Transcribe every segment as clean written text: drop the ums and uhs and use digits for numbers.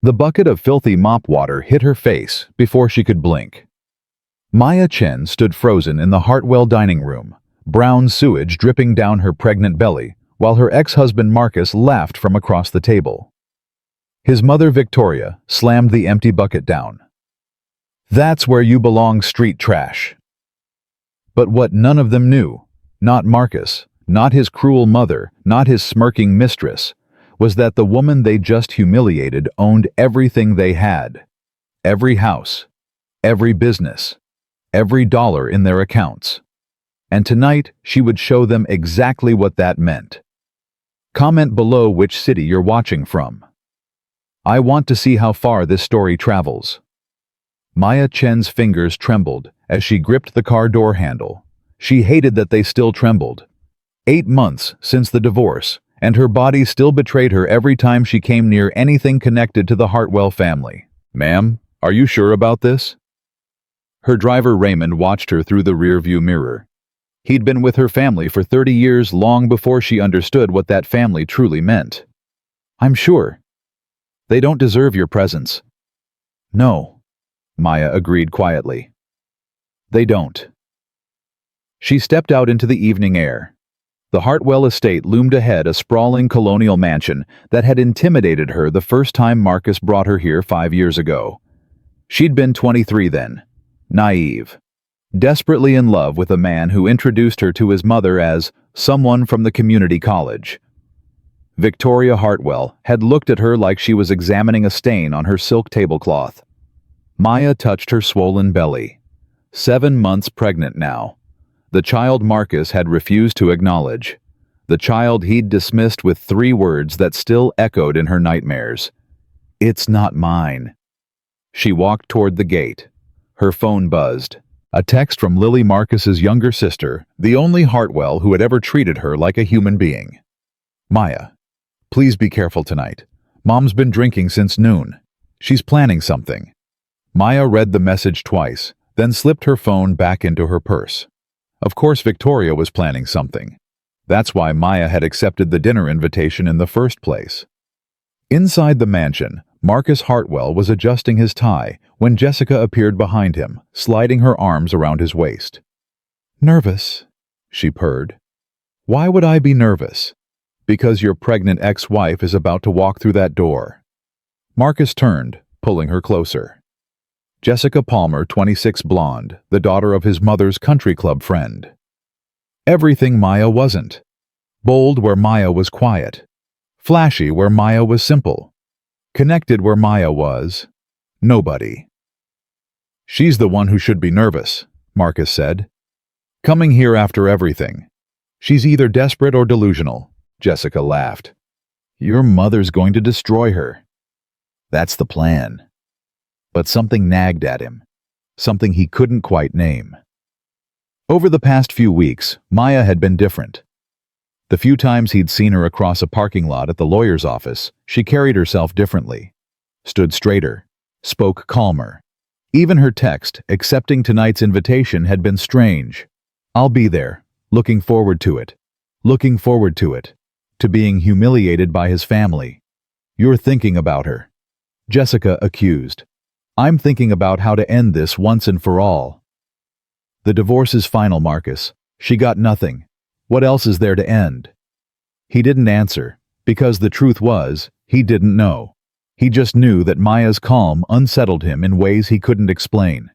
The bucket of filthy mop water hit her face before she could blink. Maya Chen stood frozen in the Hartwell dining room, brown sewage dripping down her pregnant belly, while her ex-husband Marcus laughed from across the table. His mother Victoria slammed the empty bucket down. "That's where you belong, street trash." But what none of them knew, not Marcus, not his cruel mother, not his smirking mistress, was that the woman they just humiliated owned everything they had. Every house, every business, every dollar in their accounts. And tonight she would show them exactly what that meant. Comment below which city you're watching from. I want to see how far this story travels. Maya Chen's fingers trembled as she gripped the car door handle. She hated that they still trembled. 8 months since the divorce, and her body still betrayed her every time she came near anything connected to the Hartwell family. "Ma'am, are you sure about this?" Her driver Raymond watched her through the rearview mirror. He'd been with her family for 30 years, long before she understood what that family truly meant. "I'm sure. They don't deserve your presence." "No," Maya agreed quietly. "They don't." She stepped out into the evening air. The Hartwell estate loomed ahead, a sprawling colonial mansion that had intimidated her the first time Marcus brought her here 5 years ago. She'd been 23 then, naive, desperately in love with a man who introduced her to his mother as someone from the community college. Victoria Hartwell had looked at her like she was examining a stain on her silk tablecloth. Maya touched her swollen belly. 7 months pregnant now. The child Marcus had refused to acknowledge. The child he'd dismissed with 3 words that still echoed in her nightmares. "It's not mine." She walked toward the gate. Her phone buzzed. A text from Lily, Marcus's younger sister, the only Hartwell who had ever treated her like a human being. "Maya, please be careful tonight. Mom's been drinking since noon. She's planning something." Maya read the message twice, then slipped her phone back into her purse. Of course Victoria was planning something. That's why Maya had accepted the dinner invitation in the first place. Inside the mansion, Marcus Hartwell was adjusting his tie when Jessica appeared behind him, sliding her arms around his waist. "Nervous?" she purred. "Why would I be nervous?" "Because your pregnant ex-wife is about to walk through that door." Marcus turned, pulling her closer. Jessica Palmer, 26, blonde, the daughter of his mother's country club friend. Everything Maya wasn't. Bold where Maya was quiet. Flashy where Maya was simple. Connected where Maya was nobody. "She's the one who should be nervous," Marcus said. "Coming here after everything. She's either desperate or delusional." Jessica laughed. "Your mother's going to destroy her." "That's the plan." But something nagged at him. Something he couldn't quite name. Over the past few weeks, Maya had been different. The few times he'd seen her across a parking lot at the lawyer's office, she carried herself differently. Stood straighter. Spoke calmer. Even her text, accepting tonight's invitation, had been strange. "I'll be there. Looking forward to it. Looking forward to it. To being humiliated by his family." "You're thinking about her," Jessica accused. "I'm thinking about how to end this once and for all." "The divorce is final, Marcus. She got nothing. What else is there to end?" He didn't answer, because the truth was, he didn't know. He just knew that Maya's calm unsettled him in ways he couldn't explain.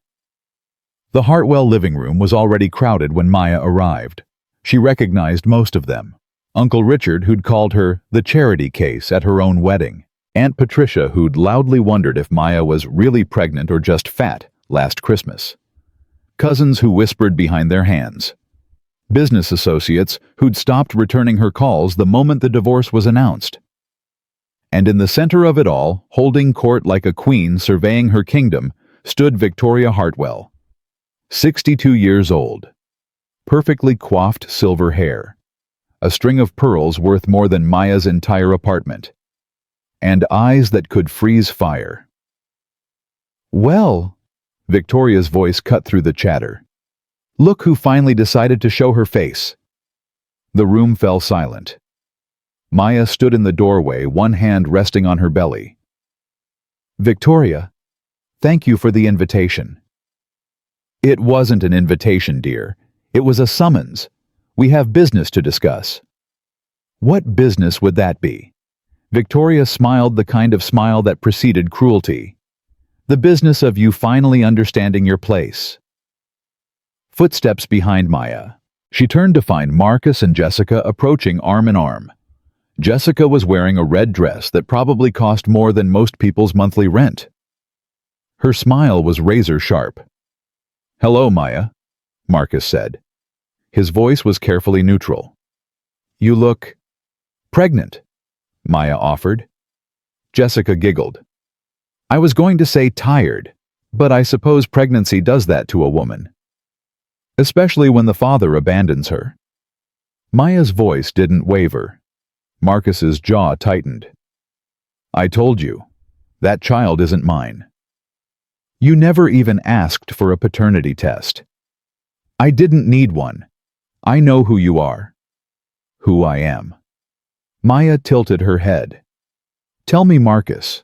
The Hartwell living room was already crowded when Maya arrived. She recognized most of them. Uncle Richard, who'd called her the charity case at her own wedding. Aunt Patricia, who'd loudly wondered if Maya was really pregnant or just fat last Christmas. Cousins who whispered behind their hands. Business associates who'd stopped returning her calls the moment the divorce was announced. And in the center of it all, holding court like a queen surveying her kingdom, stood Victoria Hartwell. 62 years old. Perfectly coiffed silver hair. A string of pearls worth more than Maya's entire apartment. And eyes that could freeze fire. "Well," Victoria's voice cut through the chatter. "Look who finally decided to show her face." The room fell silent. Maya stood in the doorway, one hand resting on her belly. Victoria, thank you for the invitation. It wasn't an invitation, dear. It was a summons. We have business to discuss. What business would that be? Victoria smiled the kind of smile that preceded cruelty. The business of you finally understanding your place. Footsteps behind Maya. She turned to find Marcus and Jessica approaching arm in arm. Jessica was wearing a red dress that probably cost more than most people's monthly rent. Her smile was razor sharp. "Hello, Maya," Marcus said. His voice was carefully neutral. "You look pregnant," Maya offered. Jessica giggled. "I was going to say tired, but I suppose pregnancy does that to a woman. Especially when the father abandons her." Maya's voice didn't waver. Marcus's jaw tightened. "I told you, that child isn't mine. You never even asked for a paternity test. I didn't need one. I know who you are. Who I am." Maya tilted her head. "Tell me, Marcus,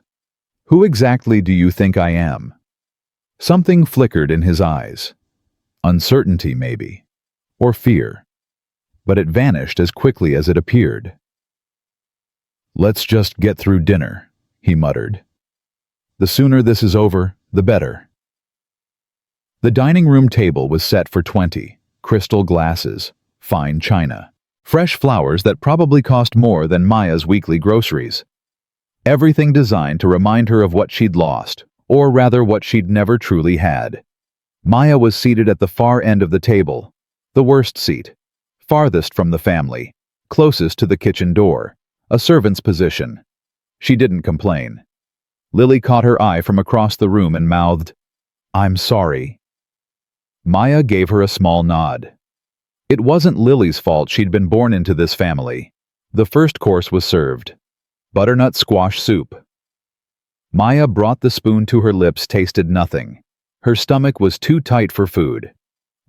who exactly do you think I am?" Something flickered in his eyes. Uncertainty, maybe. Or fear. But it vanished as quickly as it appeared. "Let's just get through dinner," he muttered. "The sooner this is over, the better." The dining room table was set for 20, crystal glasses, fine china, fresh flowers that probably cost more than Maya's weekly groceries. Everything designed to remind her of what she'd lost, or rather what she'd never truly had. Maya was seated at the far end of the table, the worst seat, farthest from the family, closest to the kitchen door, a servant's position. She didn't complain. Lily caught her eye from across the room and mouthed, "I'm sorry." Maya gave her a small nod. It wasn't Lily's fault she'd been born into this family. The first course was served. Butternut squash soup. Maya brought the spoon to her lips, tasted nothing. Her stomach was too tight for food.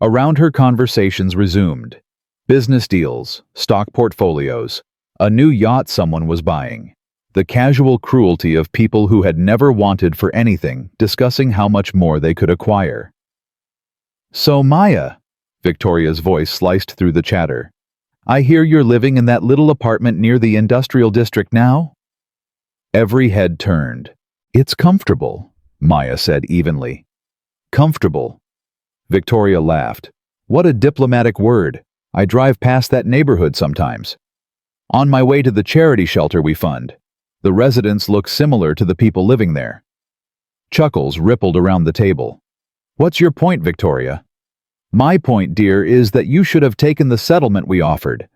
Around her, conversations resumed. Business deals, stock portfolios, a new yacht someone was buying. The casual cruelty of people who had never wanted for anything, discussing how much more they could acquire. "So, Maya," Victoria's voice sliced through the chatter, "I hear you're living in that little apartment near the industrial district now?" Every head turned. "It's comfortable," Maya said evenly. "Comfortable." Victoria laughed. "What a diplomatic word. I drive past that neighborhood sometimes. On my way to the charity shelter we fund. The residents look similar to the people living there." Chuckles rippled around the table. "What's your point, Victoria?" "My point, dear, is that you should have taken the settlement we offered.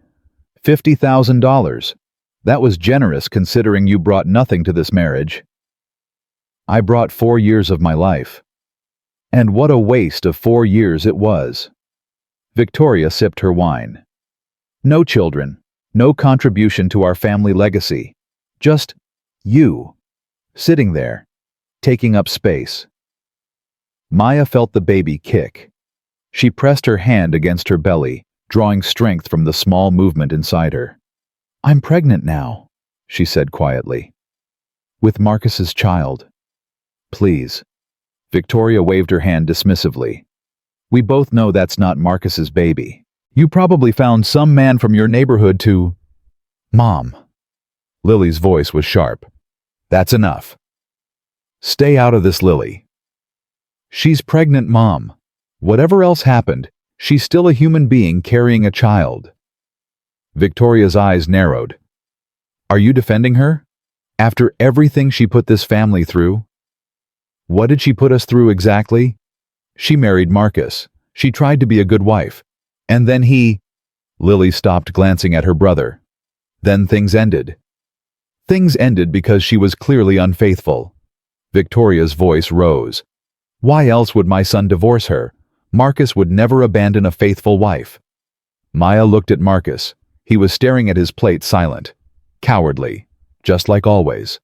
$50,000. That was generous considering you brought nothing to this marriage." "I brought 4 years of my life. And what a waste of 4 years it was." Victoria sipped her wine. "No children, no contribution to our family legacy. Just you, sitting there, taking up space." Maya felt the baby kick. She pressed her hand against her belly, drawing strength from the small movement inside her. "I'm pregnant now," she said quietly. "With Marcus's child." "Please." Victoria waved her hand dismissively. "We both know that's not Marcus's baby. You probably found some man from your neighborhood to—" "Mom." Lily's voice was sharp. "That's enough. Stay out of this, Lily. She's pregnant, Mom. Whatever else happened, she's still a human being carrying a child." Victoria's eyes narrowed. "Are you defending her? After everything she put this family through?" "What did she put us through exactly?" "She married Marcus. She tried to be a good wife. And then he—" Lily stopped, glancing at her brother. "Then things ended." "Things ended because she was clearly unfaithful." Victoria's voice rose. "Why else would my son divorce her? Marcus would never abandon a faithful wife." Maya looked at Marcus. He was staring at his plate, silent, cowardly, just like always.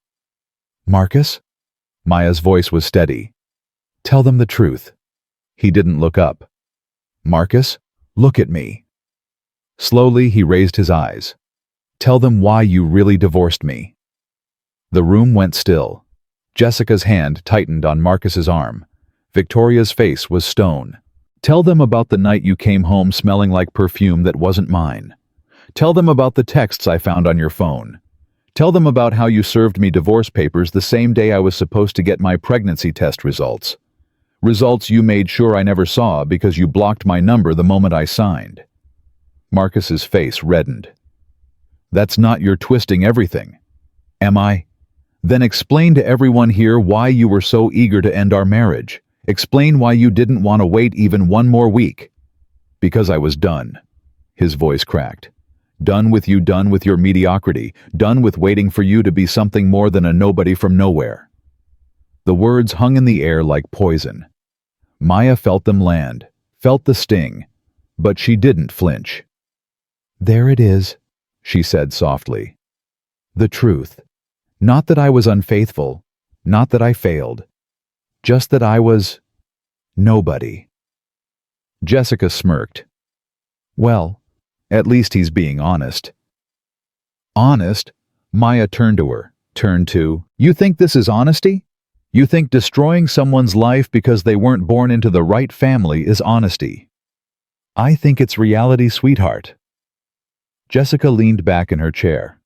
"Marcus?" Maya's voice was steady. "Tell them the truth." He didn't look up. "Marcus, look at me." Slowly, he raised his eyes. "Tell them why you really divorced me." The room went still. Jessica's hand tightened on Marcus's arm. Victoria's face was stone. Tell them about the night you came home smelling like perfume that wasn't mine. Tell them about the texts I found on your phone. Tell them about how you served me divorce papers the same day I was supposed to get my pregnancy test results. Results you made sure I never saw because you blocked my number the moment I signed. Marcus's face reddened. That's not your twisting everything. Am I? Then explain to everyone here why you were so eager to end our marriage. Explain why you didn't want to wait even one more week. Because I was done. His voice cracked. Done with you, done with your mediocrity, done with waiting for you to be something more than a nobody from nowhere. The words hung in the air like poison. Maya felt them land, felt the sting, but she didn't flinch. There it is, she said softly. The truth. Not that I was unfaithful, not that I failed, just that I was nobody. Jessica smirked. Well, at least he's being honest. Honest? Maya turned to, you think this is honesty? You think destroying someone's life because they weren't born into the right family is honesty? I think it's reality, sweetheart. Jessica leaned back in her chair.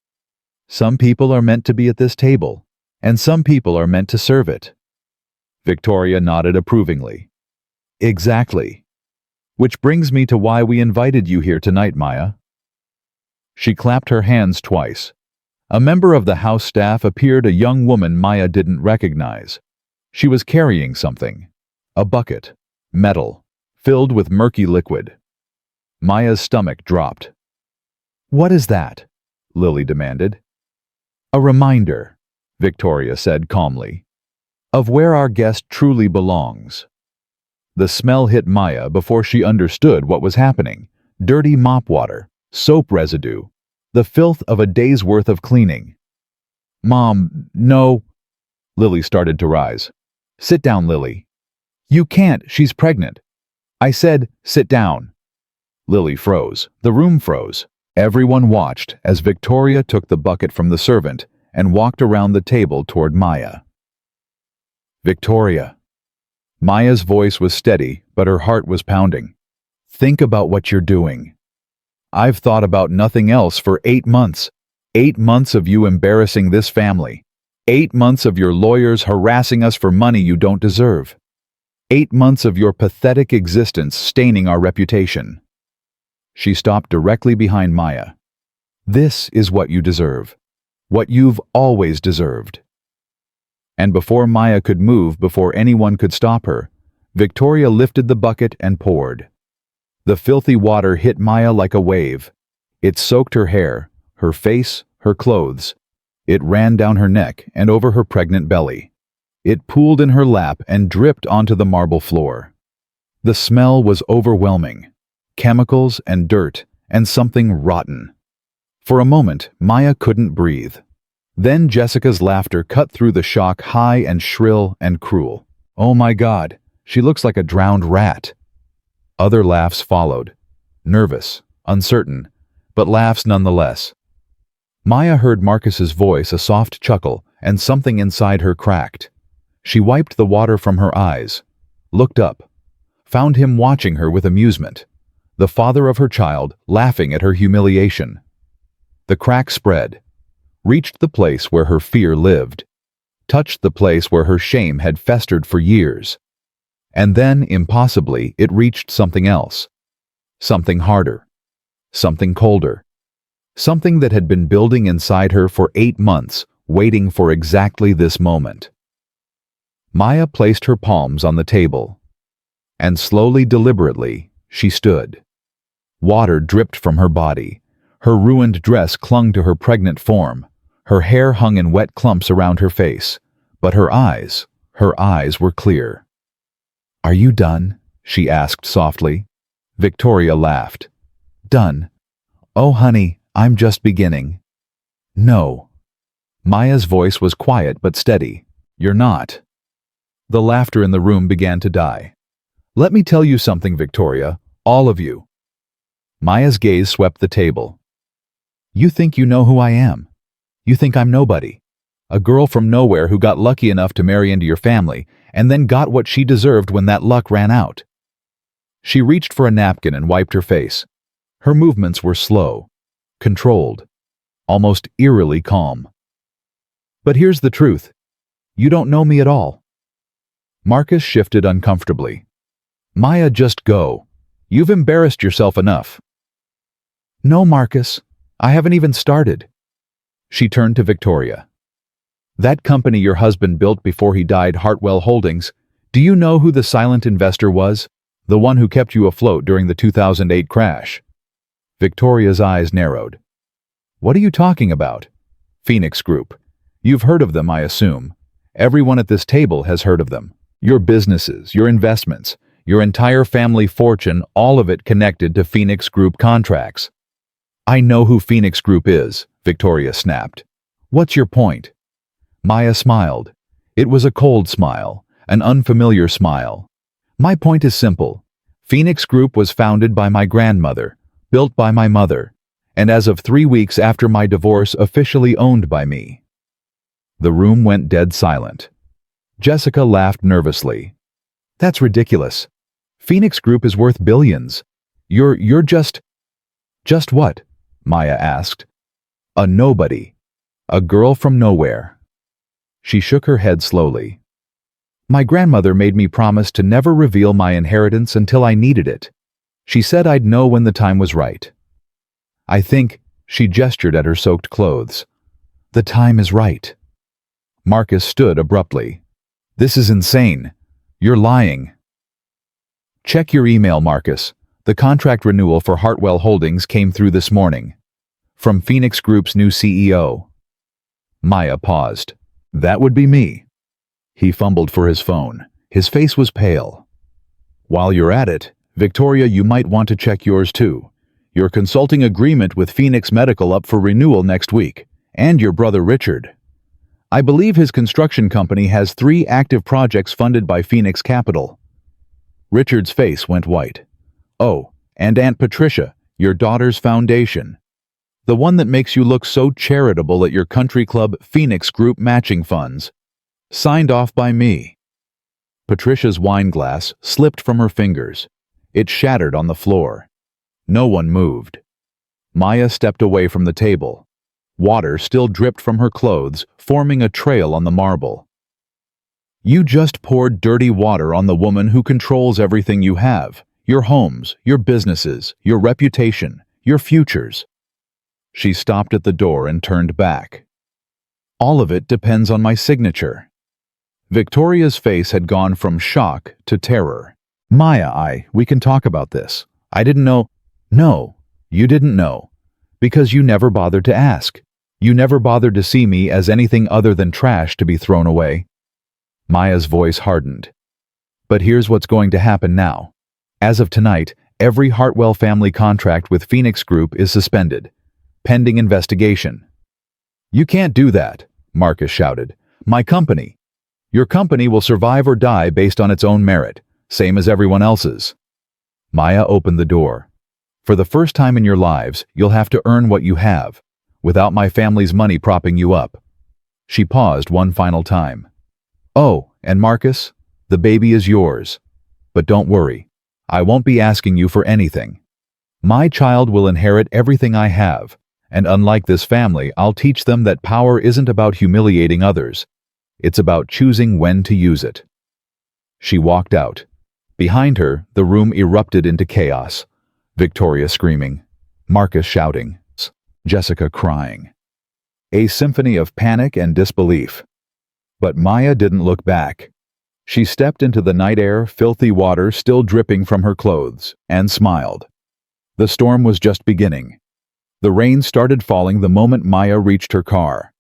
Some people are meant to be at this table, and some people are meant to serve it. Victoria nodded approvingly. Exactly. Which brings me to why we invited you here tonight, Maya. She clapped her hands twice. A member of the house staff appeared, a young woman Maya didn't recognize. She was carrying something. A bucket. Metal. Filled with murky liquid. Maya's stomach dropped. What is that? Lily demanded. A reminder, Victoria said calmly, of where our guest truly belongs. The smell hit Maya before she understood what was happening. Dirty mop water, soap residue, the filth of a day's worth of cleaning. Mom, no. Lily started to rise. Sit down, Lily. You can't, she's pregnant. I said, sit down. Lily froze. The room froze. Everyone watched as Victoria took the bucket from the servant and walked around the table toward Maya. Victoria. Maya's voice was steady, but her heart was pounding. Think about what you're doing. I've thought about nothing else for 8 months. 8 months of you embarrassing this family. 8 months of your lawyers harassing us for money you don't deserve. 8 months of your pathetic existence staining our reputation. She stopped directly behind Maya. This is what you deserve. What you've always deserved. And before Maya could move, before anyone could stop her, Victoria lifted the bucket and poured. The filthy water hit Maya like a wave. It soaked her hair, her face, her clothes. It ran down her neck and over her pregnant belly. It pooled in her lap and dripped onto the marble floor. The smell was overwhelming. Chemicals and dirt and something rotten. For a moment, Maya couldn't breathe. Then Jessica's laughter cut through the shock, high and shrill and cruel. Oh my God, she looks like a drowned rat. Other laughs followed. Nervous, uncertain, but laughs nonetheless. Maya heard Marcus's voice, a soft chuckle, and something inside her cracked. She wiped the water from her eyes, looked up, found him watching her with amusement. The father of her child, laughing at her humiliation. The crack spread, reached the place where her fear lived, touched the place where her shame had festered for years. And then, impossibly, it reached something else. Something harder. Something colder. Something that had been building inside her for 8 months, waiting for exactly this moment. Maya placed her palms on the table, and slowly, deliberately, she stood. Water dripped from her body. Her ruined dress clung to her pregnant form. Her hair hung in wet clumps around her face. But her eyes were clear. Are you done? She asked softly. Victoria laughed. Done? Oh, honey, I'm just beginning. No. Maya's voice was quiet but steady. You're not. The laughter in the room began to die. Let me tell you something, Victoria. All of you. Maya's gaze swept the table. You think you know who I am. You think I'm nobody. A girl from nowhere who got lucky enough to marry into your family and then got what she deserved when that luck ran out. She reached for a napkin and wiped her face. Her movements were slow, controlled, almost eerily calm. But here's the truth. You don't know me at all. Marcus shifted uncomfortably. Maya, just go. You've embarrassed yourself enough. No, Marcus. I haven't even started. She turned to Victoria. That company your husband built before he died, Hartwell Holdings, do you know who the silent investor was? The one who kept you afloat during the 2008 crash. Victoria's eyes narrowed. What are you talking about? Phoenix Group. You've heard of them, I assume. Everyone at this table has heard of them. Your businesses, your investments, your entire family fortune, all of it connected to Phoenix Group contracts. I know who Phoenix Group is, Victoria snapped. What's your point? Maya smiled. It was a cold smile, an unfamiliar smile. My point is simple. Phoenix Group was founded by my grandmother, built by my mother, and as of 3 weeks after my divorce, officially owned by me. The room went dead silent. Jessica laughed nervously. That's ridiculous. Phoenix Group is worth billions. You're just... Just what? Maya asked. A nobody. A girl from nowhere. She shook her head slowly. My grandmother made me promise to never reveal my inheritance until I needed it. She said I'd know when the time was right. I think, she gestured at her soaked clothes, the time is right. Marcus stood abruptly. This is insane. You're lying. Check your email, Marcus. The contract renewal for Hartwell Holdings came through this morning. From Phoenix Group's new CEO. Maya paused. That would be me. He fumbled for his phone. His face was pale. While you're at it, Victoria, you might want to check yours too. Your consulting agreement with Phoenix Medical up for renewal next week. And your brother Richard. I believe his construction company has 3 active projects funded by Phoenix Capital. Richard's face went white. Oh, and Aunt Patricia, your daughter's foundation. The one that makes you look so charitable at your country club Phoenix Group matching funds. Signed off by me. Patricia's wine glass slipped from her fingers. It shattered on the floor. No one moved. Maya stepped away from the table. Water still dripped from her clothes, forming a trail on the marble. You just poured dirty water on the woman who controls everything you have. Your homes, your businesses, your reputation, your futures. She stopped at the door and turned back. All of it depends on my signature. Victoria's face had gone from shock to terror. Maya, we can talk about this. I didn't know. No, you didn't know. Because you never bothered to ask. You never bothered to see me as anything other than trash to be thrown away. Maya's voice hardened. But here's what's going to happen now. As of tonight, every Hartwell family contract with Phoenix Group is suspended, pending investigation. You can't do that, Marcus shouted. My company. Your company will survive or die based on its own merit, same as everyone else's. Maya opened the door. For the first time in your lives, you'll have to earn what you have, without my family's money propping you up. She paused one final time. Oh, and Marcus, the baby is yours. But don't worry, I won't be asking you for anything. My child will inherit everything I have, and unlike this family, I'll teach them that power isn't about humiliating others. It's about choosing when to use it. She walked out. Behind her, the room erupted into chaos. Victoria screaming, Marcus shouting, Jessica crying. A symphony of panic and disbelief. But Maya didn't look back. She stepped into the night air, filthy water still dripping from her clothes, and smiled. The storm was just beginning. The rain started falling the moment Maya reached her car.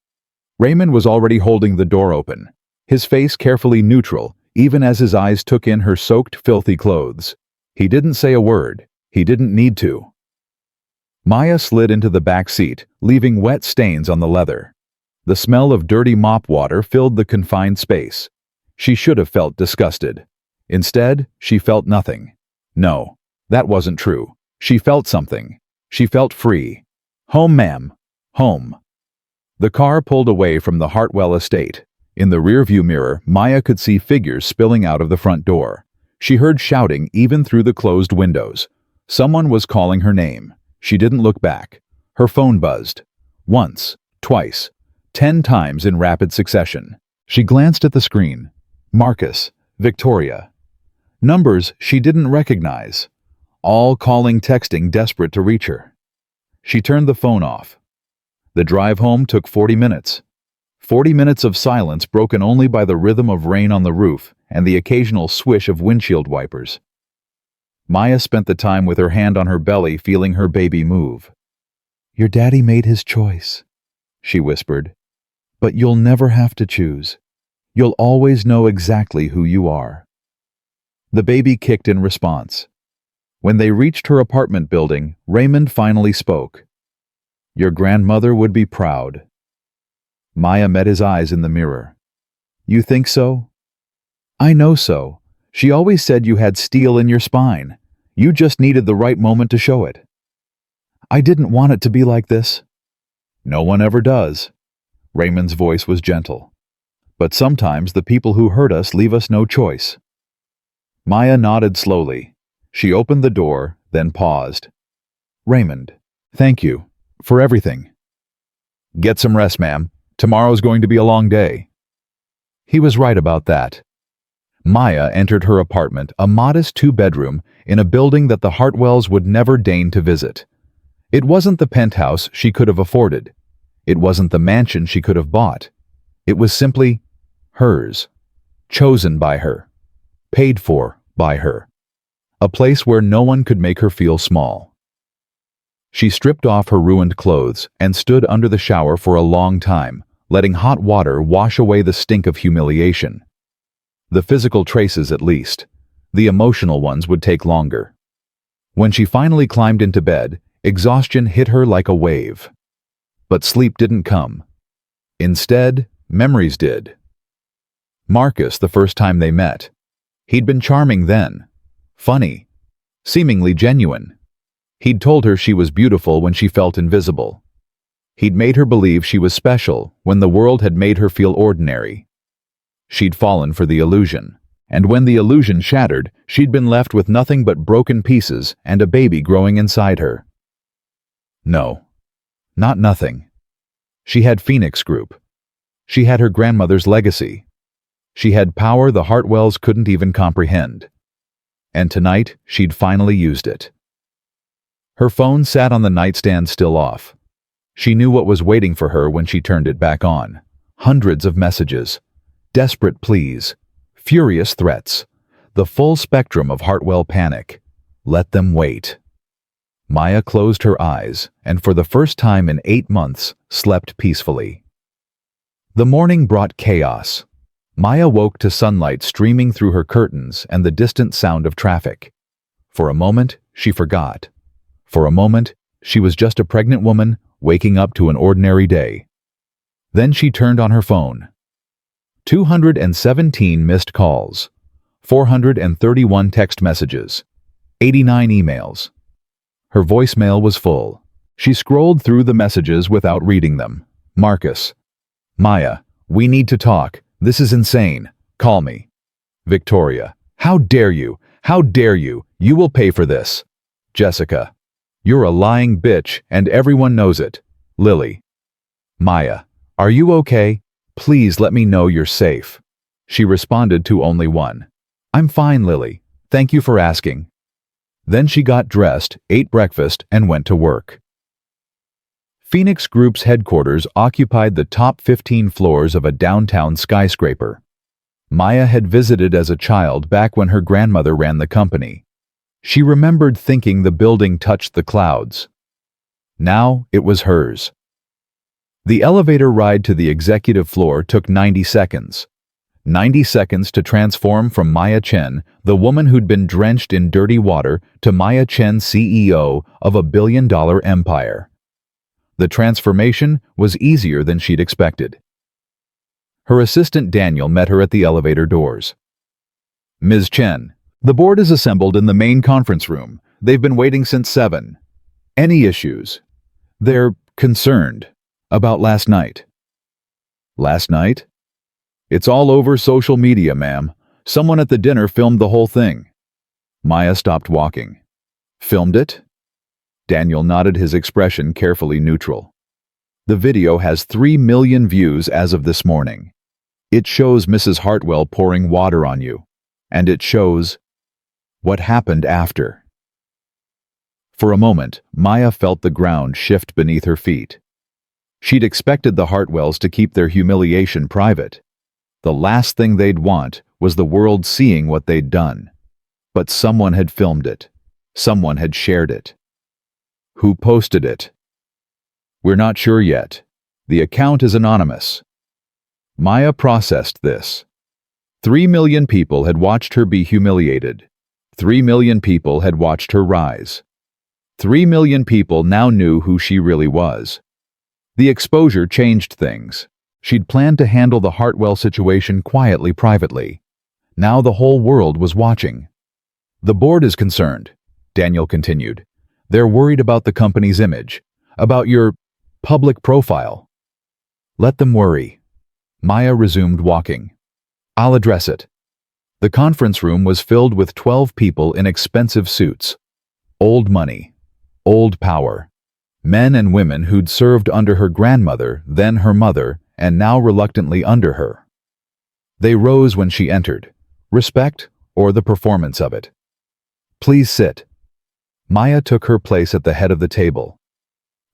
Raymond was already holding the door open, his face carefully neutral, even as his eyes took in her soaked, filthy clothes. He didn't say a word. He didn't need to. Maya slid into the back seat, leaving wet stains on the leather. The smell of dirty mop water filled the confined space. She should have felt disgusted. Instead, she felt nothing. No, that wasn't true. She felt something. She felt free. Home, ma'am. Home. The car pulled away from the Hartwell estate. In the rearview mirror, Maya could see figures spilling out of the front door. She heard shouting even through the closed windows. Someone was calling her name. She didn't look back. Her phone buzzed. Once, twice, 10 times in rapid succession. She glanced at the screen. Marcus, Victoria. Numbers she didn't recognize. All calling, texting, desperate to reach her. She turned the phone off. The drive home took 40 minutes. 40 minutes of silence broken only by the rhythm of rain on the roof and the occasional swish of windshield wipers. Maya spent the time with her hand on her belly, feeling her baby move. "Your daddy made his choice," she whispered. "But you'll never have to choose. You'll always know exactly who you are." The baby kicked in response. When they reached her apartment building, Raymond finally spoke. "Your grandmother would be proud." Maya met his eyes in the mirror. "You think so?" "I know so. She always said you had steel in your spine. You just needed the right moment to show it." "I didn't want it to be like this." "No one ever does." Raymond's voice was gentle. "But sometimes the people who hurt us leave us no choice." Maya nodded slowly. She opened the door, then paused. "Raymond, thank you for everything." "Get some rest, ma'am. Tomorrow's going to be a long day." He was right about that. Maya entered her apartment, a modest 2-bedroom, in a building that the Hartwells would never deign to visit. It wasn't the penthouse she could have afforded. It wasn't the mansion she could have bought. It was simply hers, chosen by her, paid for by her. A place where no one could make her feel small. She stripped off her ruined clothes and stood under the shower for a long time, letting hot water wash away the stink of humiliation. The physical traces, at least. The emotional ones would take longer. When she finally climbed into bed, exhaustion hit her like a wave. But sleep didn't come. Instead, memories did. Marcus, the first time they met. He'd been charming then. Funny. Seemingly genuine. He'd told her she was beautiful when she felt invisible. He'd made her believe she was special when the world had made her feel ordinary. She'd fallen for the illusion. And when the illusion shattered, she'd been left with nothing but broken pieces and a baby growing inside her. No. Not nothing. She had Phoenix Group. She had her grandmother's legacy. She had power the Hartwells couldn't even comprehend. And tonight, she'd finally used it. Her phone sat on the nightstand still off. She knew what was waiting for her when she turned it back on. Hundreds of messages. Desperate pleas. Furious threats. The full spectrum of Hartwell panic. Let them wait. Maya closed her eyes and for the first time in 8 months slept peacefully. The morning brought chaos. Maya woke to sunlight streaming through her curtains and the distant sound of traffic. For a moment, she forgot. For a moment, she was just a pregnant woman waking up to an ordinary day. Then she turned on her phone. 217 missed calls. 431 text messages. 89 emails. Her voicemail was full. She scrolled through the messages without reading them. Marcus. Maya, we need to talk. This is insane. Call me. Victoria. How dare you? How dare you? You will pay for this. Jessica. You're a lying bitch and everyone knows it. Lily. Maya. Are you okay? Please let me know you're safe. She responded to only one. I'm fine, Lily. Thank you for asking. Then she got dressed, ate breakfast, and went to work. Phoenix Group's headquarters occupied the top 15 floors of a downtown skyscraper. Maya had visited as a child back when her grandmother ran the company. She remembered thinking the building touched the clouds. Now it was hers. The elevator ride to the executive floor took 90 seconds. 90 seconds to transform from Maya Chen, the woman who'd been drenched in dirty water, to Maya Chen, CEO of a billion-dollar empire. The transformation was easier than she'd expected. Her assistant Daniel met her at the elevator doors. Ms. Chen, the board is assembled in the main conference room. They've been waiting since 7. Any issues? They're concerned. About last night. Last night? It's all over social media, ma'am. Someone at the dinner filmed the whole thing. Maya stopped walking. Filmed it? Daniel nodded, his expression carefully neutral. The video has 3 million views as of this morning. It shows Mrs. Hartwell pouring water on you. And it shows what happened after. For a moment, Maya felt the ground shift beneath her feet. She'd expected the Hartwells to keep their humiliation private. The last thing they'd want was the world seeing what they'd done. But someone had filmed it. Someone had shared it. Who posted it? We're not sure yet. The account is anonymous. Maya processed this. 3 million people had watched her be humiliated. 3 million people had watched her rise. 3 million people now knew who she really was. The exposure changed things. She'd planned to handle the Hartwell situation quietly, privately. Now the whole world was watching. The board is concerned, Daniel continued. They're worried about the company's image, about your public profile. Let them worry. Maya resumed walking. I'll address it. The conference room was filled with 12 people in expensive suits. Old money. Old power. Men and women who'd served under her grandmother, then her mother, and now reluctantly under her. They rose when she entered. Respect or the performance of it. Please sit. Maya took her place at the head of the table.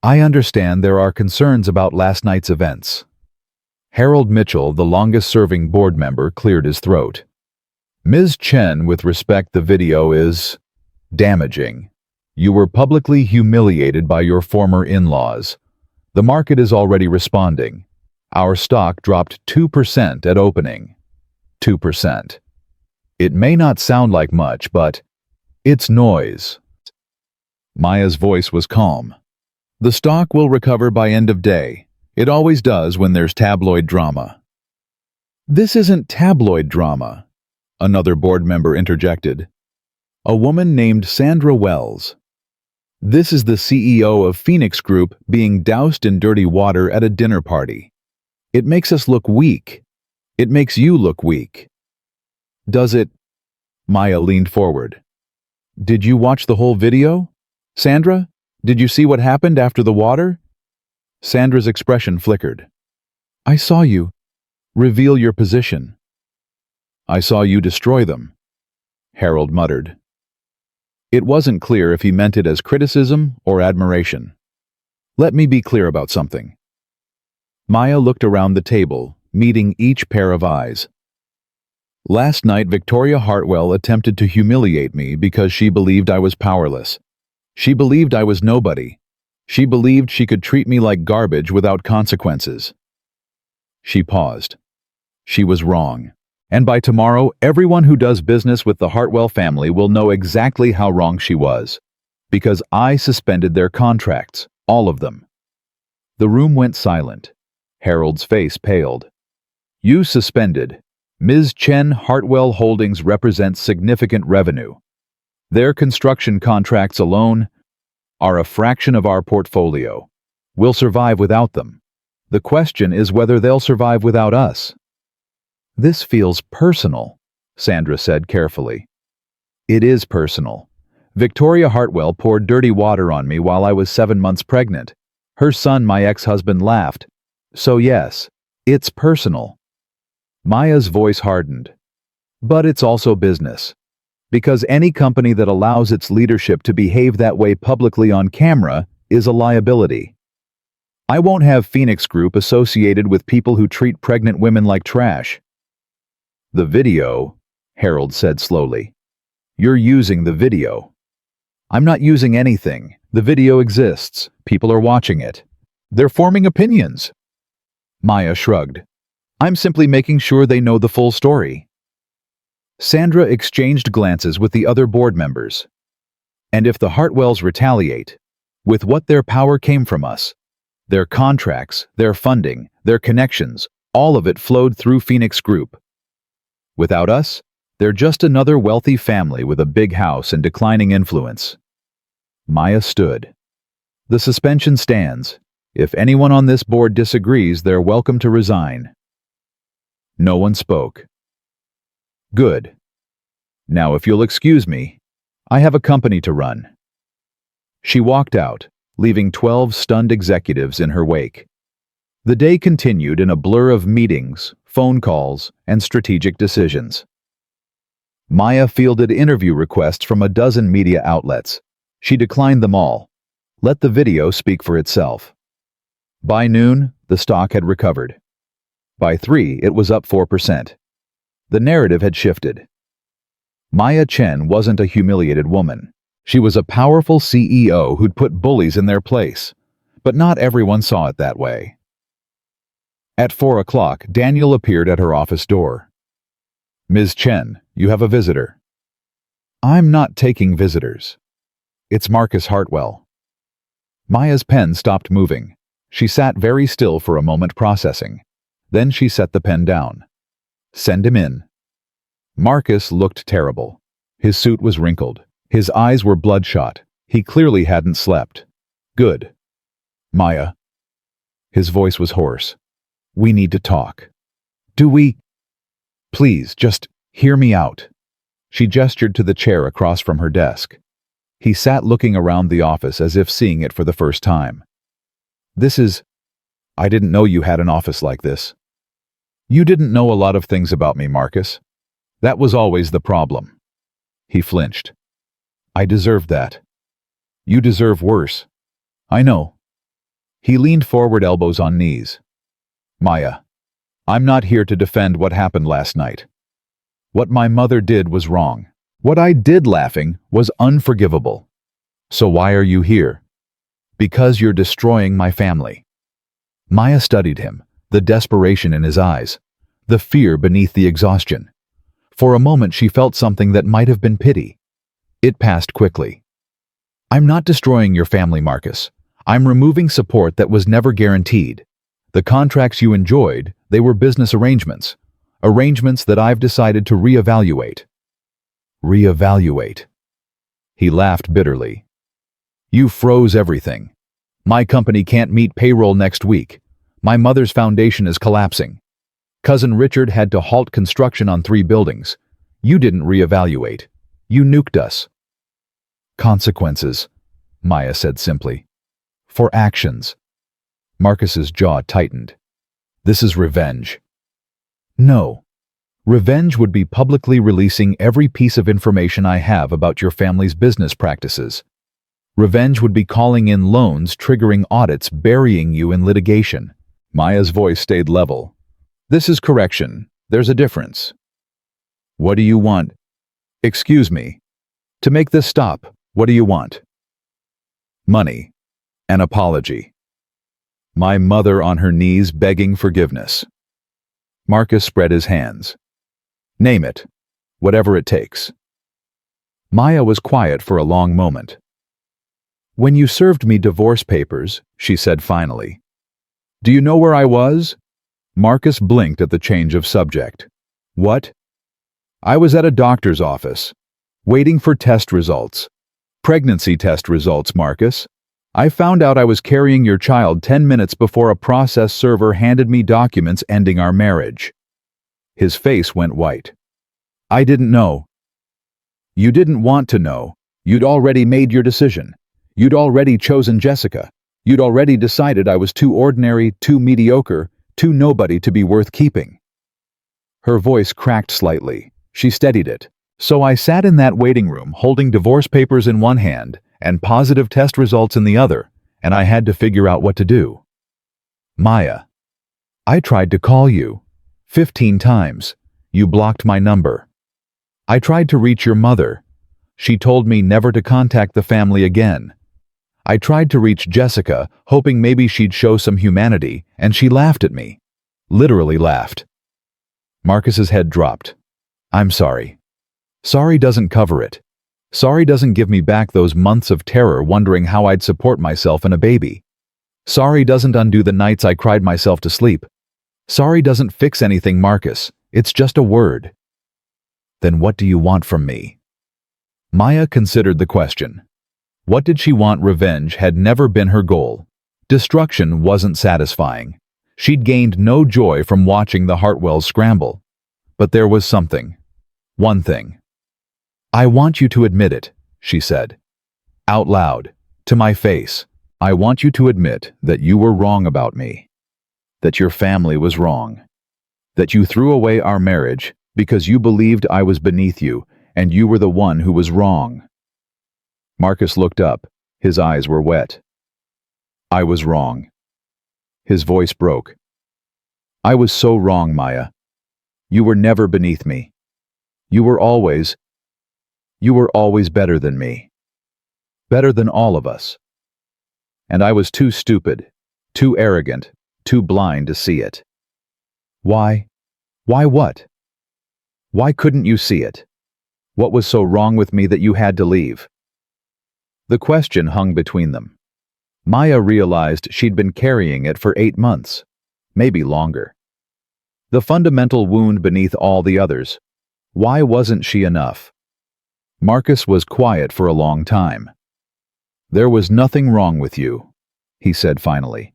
I understand there are concerns about last night's events. Harold Mitchell, the longest-serving board member, cleared his throat. Ms. Chen, with respect, the video is damaging. You were publicly humiliated by your former in-laws. The market is already responding. Our stock dropped 2% at opening. 2%. It may not sound like much, but it's noise. Maya's voice was calm. The stock will recover by end of day. It always does when there's tabloid drama. This isn't tabloid drama, another board member interjected. A woman named Sandra Wells. This is the CEO of Phoenix Group being doused in dirty water at a dinner party. It makes us look weak. It makes you look weak. Does it? Maya leaned forward. Did you watch the whole video? Sandra, did you see what happened after the water? Sandra's expression flickered. I saw you. Reveal your position. I saw you destroy them, Harold muttered. It wasn't clear if he meant it as criticism or admiration. Let me be clear about something. Maya looked around the table, meeting each pair of eyes. Last night, Victoria Hartwell attempted to humiliate me because she believed I was powerless. She believed I was nobody. She believed she could treat me like garbage without consequences. She paused. She was wrong. And by tomorrow, everyone who does business with the Hartwell family will know exactly how wrong she was. Because I suspended their contracts, all of them. The room went silent. Harold's face paled. You suspended. Ms. Chen Hartwell Holdings represents significant revenue. Their construction contracts alone are a fraction of our portfolio. We'll survive without them. The question is whether they'll survive without us. This feels personal, Sandra said carefully. It is personal. Victoria Hartwell poured dirty water on me while I was 7 months pregnant. Her son, my ex-husband, laughed. So yes, it's personal. Maya's voice hardened. But it's also business. Because any company that allows its leadership to behave that way publicly on camera is a liability. I won't have Phoenix Group associated with people who treat pregnant women like trash. The video, Harold said slowly. You're using the video. I'm not using anything. The video exists. People are watching it. They're forming opinions. Maya shrugged. I'm simply making sure they know the full story. Sandra exchanged glances with the other board members. And if the Hartwells retaliate, with what their power came from us, their contracts, their funding, their connections, all of it flowed through Phoenix Group. Without us, they're just another wealthy family with a big house and declining influence. Maya stood. The suspension stands. If anyone on this board disagrees, they're welcome to resign. No one spoke. Good. Now, if you'll excuse me, I have a company to run. She walked out, leaving 12 stunned executives in her wake. The day continued in a blur of meetings, phone calls, and strategic decisions. Maya fielded interview requests from a dozen media outlets. She declined them all. Let the video speak for itself. By noon, the stock had recovered. By 3, it was up 4%. The narrative had shifted. Maya Chen wasn't a humiliated woman. She was a powerful CEO who'd put bullies in their place. But not everyone saw it that way. At 4 o'clock, Daniel appeared at her office door. Ms. Chen, you have a visitor. I'm not taking visitors. It's Marcus Hartwell. Maya's pen stopped moving. She sat very still for a moment, processing. Then she set the pen down. Send him in. Marcus looked terrible. His suit was wrinkled. His eyes were bloodshot. He clearly hadn't slept. Good. Maya. His voice was hoarse. We need to talk. Do we? Please, just hear me out. She gestured to the chair across from her desk. He sat looking around the office as if seeing it for the first time. I didn't know you had an office like this. You didn't know a lot of things about me, Marcus. That was always the problem. He flinched. I deserved that. You deserve worse. I know. He leaned forward, elbows on knees. Maya, I'm not here to defend what happened last night. What my mother did was wrong. What I did laughing was unforgivable. So why are you here? Because you're destroying my family. Maya studied him, the desperation in his eyes, the fear beneath the exhaustion. For a moment she felt something that might have been pity. It passed quickly. I'm not destroying your family, Marcus. I'm removing support that was never guaranteed. The contracts you enjoyed, they were business arrangements. Arrangements that I've decided to reevaluate. Reevaluate. He laughed bitterly. You froze everything. My company can't meet payroll next week. My mother's foundation is collapsing. Cousin Richard had to halt construction on 3 buildings. You didn't reevaluate. You nuked us. Consequences, Maya said simply. For actions. Marcus's jaw tightened. This is revenge. No. Revenge would be publicly releasing every piece of information I have about your family's business practices. Revenge would be calling in loans, triggering audits, burying you in litigation. Maya's voice stayed level. This is correction. There's a difference. What do you want? Excuse me. To make this stop, what do you want? Money. An apology. My mother on her knees begging forgiveness. Marcus spread his hands. Name it. Whatever it takes. Maya was quiet for a long moment. When you served me divorce papers, she said finally. Do you know where I was? Marcus blinked at the change of subject. What? I was at a doctor's office, waiting for test results. Pregnancy test results, Marcus. I found out I was carrying your child 10 minutes before a process server handed me documents ending our marriage. His face went white. I didn't know. You didn't want to know. You'd already made your decision. You'd already chosen Jessica. You'd already decided I was too ordinary, too mediocre, too nobody to be worth keeping. Her voice cracked slightly. She steadied it. So I sat in that waiting room holding divorce papers in one hand and positive test results in the other, and I had to figure out what to do. Maya. I tried to call you. 15 times. You blocked my number. I tried to reach your mother. She told me never to contact the family again. I tried to reach Jessica, hoping maybe she'd show some humanity, and she laughed at me. Literally laughed. Marcus's head dropped. I'm sorry. Sorry doesn't cover it. Sorry doesn't give me back those months of terror wondering how I'd support myself and a baby. Sorry doesn't undo the nights I cried myself to sleep. Sorry doesn't fix anything, Marcus. It's just a word. Then what do you want from me? Maya considered the question. What did she want? Revenge had never been her goal. Destruction wasn't satisfying. She'd gained no joy from watching the Hartwells scramble. But there was something. One thing. "I want you to admit it," she said. Out loud, to my face. "I want you to admit that you were wrong about me. That your family was wrong. That you threw away our marriage because you believed I was beneath you and you were the one who was wrong." Marcus looked up. His eyes were wet. "I was wrong." His voice broke. "I was so wrong, Maya. You were never beneath me. You were always better than me. Better than all of us. And I was too stupid, too arrogant, too blind to see it." "Why? Why what? Why couldn't you see it? What was so wrong with me that you had to leave?" The question hung between them. Maya realized she'd been carrying it for 8 months, maybe longer. The fundamental wound beneath all the others. Why wasn't she enough? Marcus was quiet for a long time. "There was nothing wrong with you," he said finally.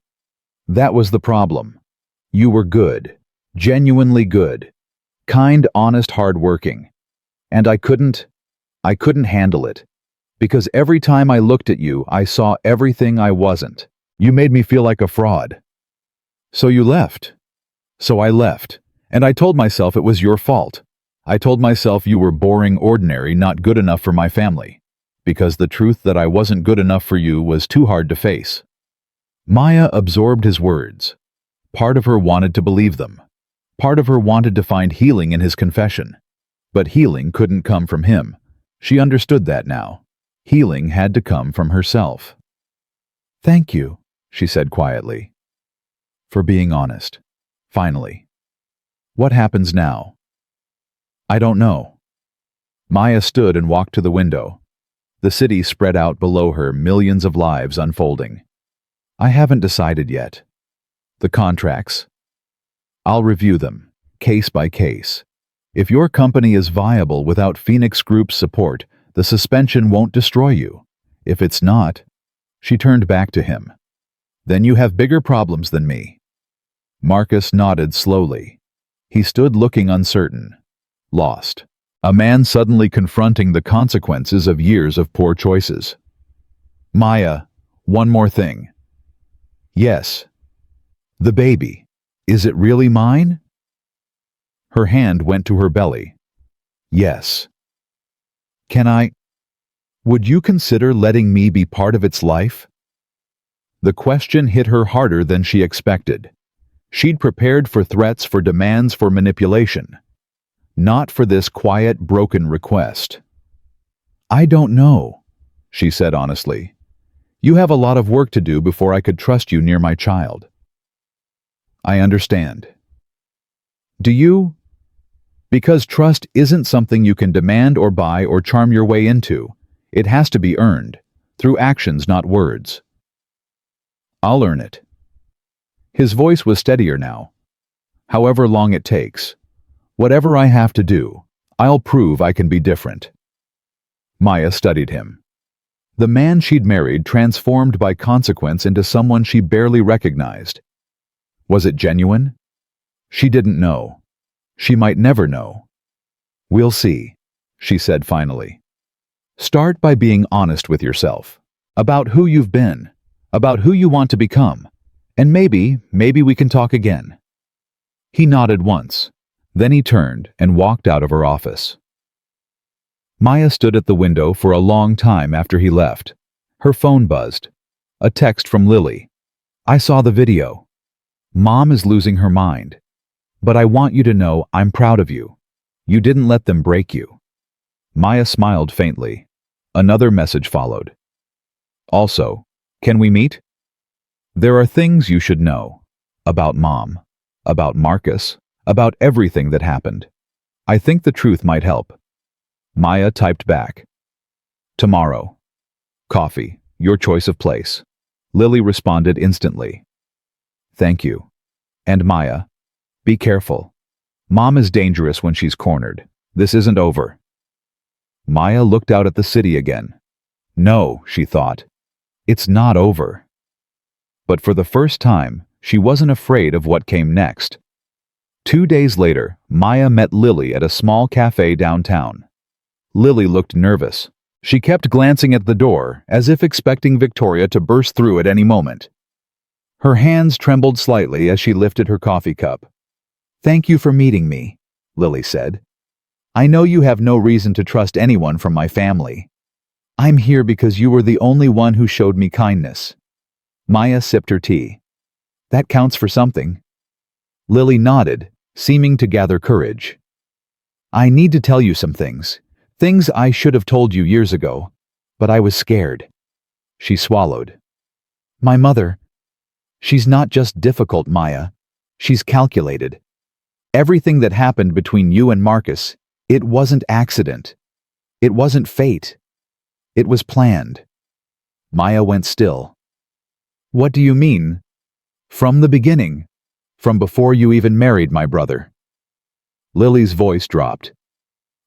"That was the problem. You were good, genuinely good, kind, honest, hard-working. And I couldn't handle it. Because every time I looked at you, I saw everything I wasn't. You made me feel like a fraud. So you left. So I left, and I told myself it was your fault. I told myself you were boring, ordinary, not good enough for my family. Because the truth that I wasn't good enough for you was too hard to face." Maya absorbed his words. Part of her wanted to believe them. Part of her wanted to find healing in his confession. But healing couldn't come from him. She understood that now. Healing had to come from herself. "Thank you," she said quietly. "For being honest. Finally. What happens now?" "I don't know." Maya stood and walked to the window. The city spread out below her, millions of lives unfolding. "I haven't decided yet. The contracts. I'll review them, case by case. If your company is viable without Phoenix Group's support, the suspension won't destroy you. If it's not," she turned back to him, "then you have bigger problems than me." Marcus nodded slowly. He stood looking uncertain, lost. A man suddenly confronting the consequences of years of poor choices. "Maya, one more thing." "Yes." "The baby. Is it really mine?" Her hand went to her belly. "Yes." Would you consider letting me be part of its life?" The question hit her harder than she expected. She'd prepared for threats, for demands, for manipulation. Not for this quiet, broken request. "I don't know," she said honestly. "You have a lot of work to do before I could trust you near my child." "I understand." "Do you? Because trust isn't something you can demand or buy or charm your way into. It has to be earned, through actions, not words." "I'll earn it." His voice was steadier now. "However long it takes. Whatever I have to do, I'll prove I can be different." Maya studied him. The man she'd married transformed by consequence into someone she barely recognized. Was it genuine? She didn't know. She might never know. "We'll see," she said finally. "Start by being honest with yourself. About who you've been. About who you want to become. And maybe we can talk again." He nodded once. Then he turned and walked out of her office. Maya stood at the window for a long time after he left. Her phone buzzed. A text from Lily. "I saw the video. Mom is losing her mind. But I want you to know I'm proud of you. You didn't let them break you." Maya smiled faintly. Another message followed. "Also, can we meet? There are things you should know. About Mom. About Marcus. About everything that happened. I think the truth might help." Maya typed back. "Tomorrow. Coffee. Your choice of place." Lily responded instantly. "Thank you. And Maya, be careful. Mom is dangerous when she's cornered. This isn't over." Maya looked out at the city again. No, she thought. It's not over. But for the first time, she wasn't afraid of what came next. 2 days later, Maya met Lily at a small cafe downtown. Lily looked nervous. She kept glancing at the door, as if expecting Victoria to burst through at any moment. Her hands trembled slightly as she lifted her coffee cup. "Thank you for meeting me," Lily said. "I know you have no reason to trust anyone from my family. I'm here because you were the only one who showed me kindness." Maya sipped her tea. "That counts for something." Lily nodded, seeming to gather courage. "I need to tell you some things. Things I should have told you years ago, but I was scared." She swallowed. "My mother, she's not just difficult, Maya. She's calculated. Everything that happened between you and Marcus, it wasn't accident. It wasn't fate. It was planned." Maya went still. "What do you mean?" "From the beginning. From before you even married my brother." Lily's voice dropped.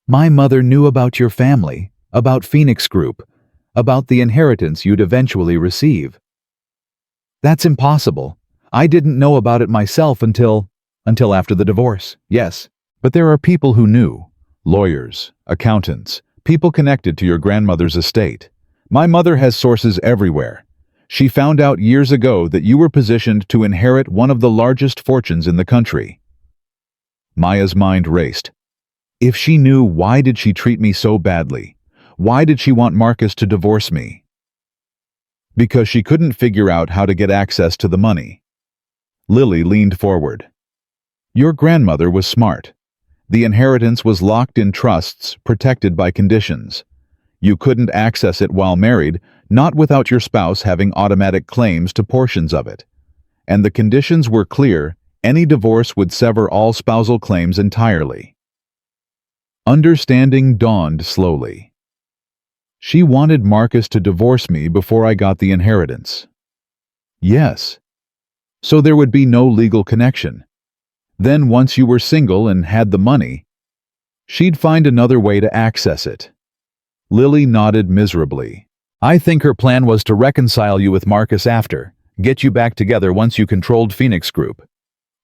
"My mother knew about your family, about Phoenix Group, about the inheritance you'd eventually receive." "That's impossible. I didn't know about it myself until after the divorce." "Yes, but there are people who knew. Lawyers, accountants, people connected to your grandmother's estate. My mother has sources everywhere. She found out years ago that you were positioned to inherit one of the largest fortunes in the country." Maya's mind raced. If she knew, why did she treat me so badly? Why did she want Marcus to divorce me? Because she couldn't figure out how to get access to the money. Lily leaned forward. "Your grandmother was smart. The inheritance was locked in trusts, protected by conditions. You couldn't access it while married, not without your spouse having automatic claims to portions of it. And the conditions were clear: any divorce would sever all spousal claims entirely." Understanding dawned slowly. She wanted Marcus to divorce me before I got the inheritance. Yes. So there would be no legal connection. Then once you were single and had the money, she'd find another way to access it. Lily nodded miserably. "I think her plan was to reconcile you with Marcus after, get you back together once you controlled Phoenix Group.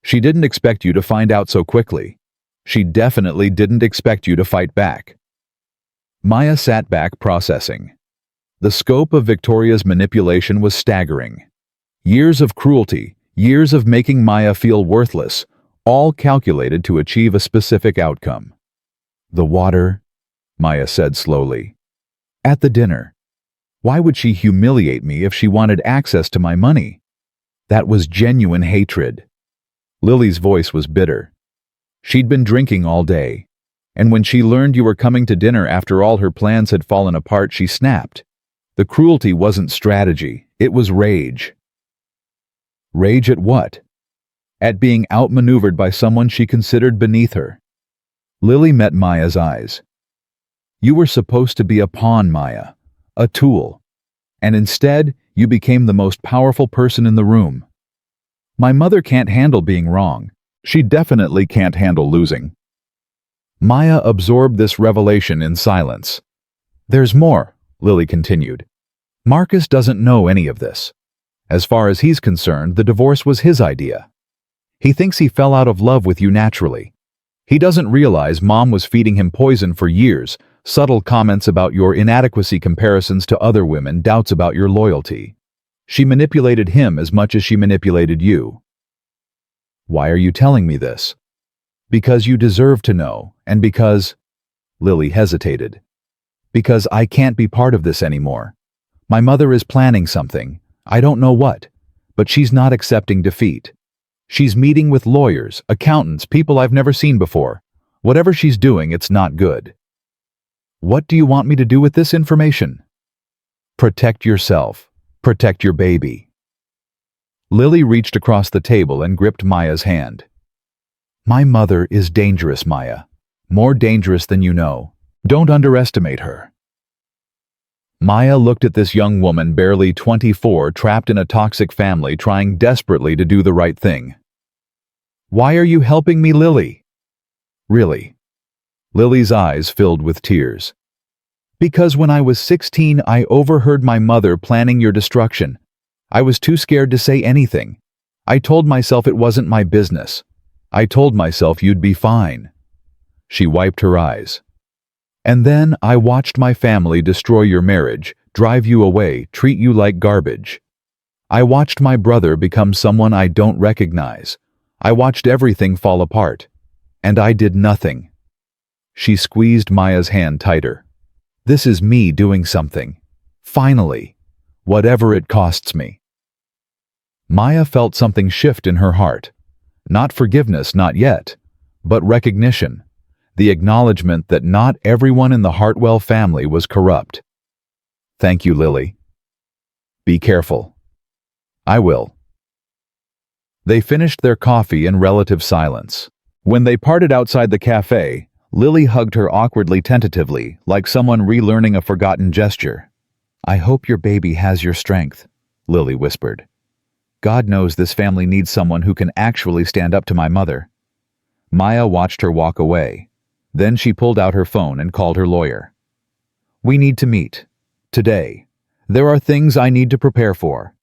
She didn't expect you to find out so quickly. She definitely didn't expect you to fight back." Maya sat back, processing. The scope of Victoria's manipulation was staggering. Years of cruelty, years of making Maya feel worthless, all calculated to achieve a specific outcome. "The water," Maya said slowly. "At the dinner. Why would she humiliate me if she wanted access to my money? That was genuine hatred." Lily's voice was bitter. She'd been drinking all day, and when she learned you were coming to dinner after all her plans had fallen apart, she snapped. The cruelty wasn't strategy, it was rage. Rage at what? At being outmaneuvered by someone she considered beneath her. Lily met Maya's eyes. "You were supposed to be a pawn, Maya, a tool, and instead you became the most powerful person in the room. My mother can't handle being wrong. She definitely can't handle losing." Maya absorbed this revelation in silence. "There's more," Lily continued. "Marcus doesn't know any of this. As far as he's concerned, the divorce was his idea. He thinks he fell out of love with you naturally. He doesn't realize Mom was feeding him poison for years, subtle comments about your inadequacy, comparisons to other women, doubts about your loyalty. She manipulated him as much as she manipulated you." "Why are you telling me this?" "Because you deserve to know, and because—" Lily hesitated. "Because I can't be part of this anymore. My mother is planning something. I don't know what, but she's not accepting defeat. She's meeting with lawyers, accountants, people I've never seen before. Whatever she's doing, it's not good." "What do you want me to do with this information?" "Protect yourself. Protect your baby." Lily reached across the table and gripped Maya's hand. "My mother is dangerous, Maya. More dangerous than you know. Don't underestimate her." Maya looked at this young woman, barely 24, trapped in a toxic family, trying desperately to do the right thing. "Why are you helping me, Lily?" "Really?" Lily's eyes filled with tears. "Because when I was 16, I overheard my mother planning your destruction. I was too scared to say anything. I told myself it wasn't my business. I told myself you'd be fine." She wiped her eyes. "And then I watched my family destroy your marriage, drive you away, treat you like garbage. I watched my brother become someone I don't recognize. I watched everything fall apart. And I did nothing." She squeezed Maya's hand tighter. "This is me doing something. Finally. Whatever it costs me." Maya felt something shift in her heart. Not forgiveness, not yet, but recognition. The acknowledgement that not everyone in the Hartwell family was corrupt. "Thank you, Lily." "Be careful." "I will." They finished their coffee in relative silence. When they parted outside the cafe, Lily hugged her awkwardly tentatively, like someone relearning a forgotten gesture. "I hope your baby has your strength," Lily whispered. "God knows this family needs someone who can actually stand up to my mother." Maya watched her walk away. Then she pulled out her phone and called her lawyer. "We need to meet. Today. There are things I need to prepare for."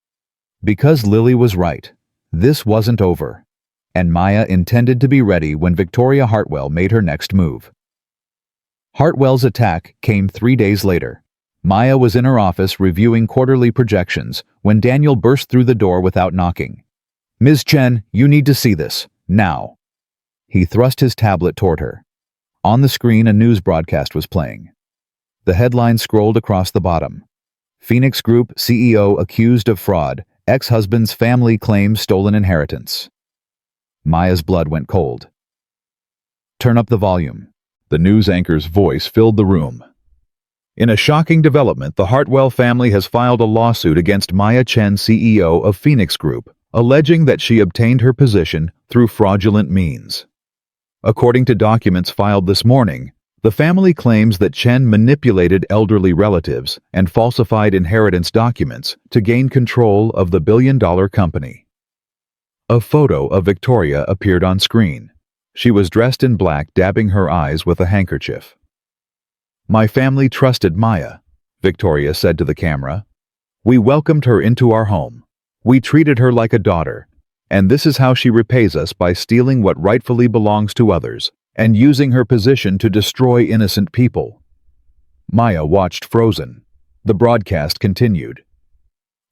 Because Lily was right. This wasn't over. And Maya intended to be ready when Victoria Hartwell made her next move. Hartwell's attack came 3 days later. Maya was in her office reviewing quarterly projections when Daniel burst through the door without knocking. "Ms. Chen, you need to see this. Now." He thrust his tablet toward her. On the screen, a news broadcast was playing. The headline scrolled across the bottom. "Phoenix Group CEO accused of fraud. Ex-husband's family claims stolen inheritance." Maya's blood went cold. "Turn up the volume." The news anchor's voice filled the room. "In a shocking development, the Hartwell family has filed a lawsuit against Maya Chen, CEO of Phoenix Group, alleging that she obtained her position through fraudulent means. According to documents filed this morning, the family claims that Chen manipulated elderly relatives and falsified inheritance documents to gain control of the billion-dollar company. A photo of Victoria appeared on screen. She was dressed in black, dabbing her eyes with a handkerchief. "My family trusted Maya," Victoria said to the camera. "We welcomed her into our home. We treated her like a daughter. And this is how she repays us, by stealing what rightfully belongs to others and using her position to destroy innocent people." Maya watched frozen. The broadcast continued.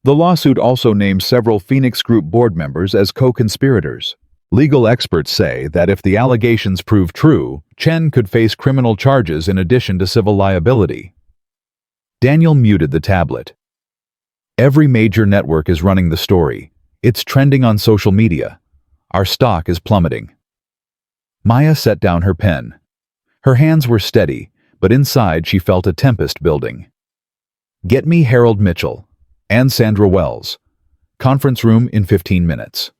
The lawsuit also named several Phoenix Group board members as co-conspirators. Legal experts say that if the allegations prove true, Chen could face criminal charges in addition to civil liability. Daniel muted the tablet. "Every major network is running the story. It's trending on social media. Our stock is plummeting." Maya set down her pen. Her hands were steady, but inside she felt a tempest building. "Get me Harold Mitchell and Sandra Wells. Conference room in 15 minutes.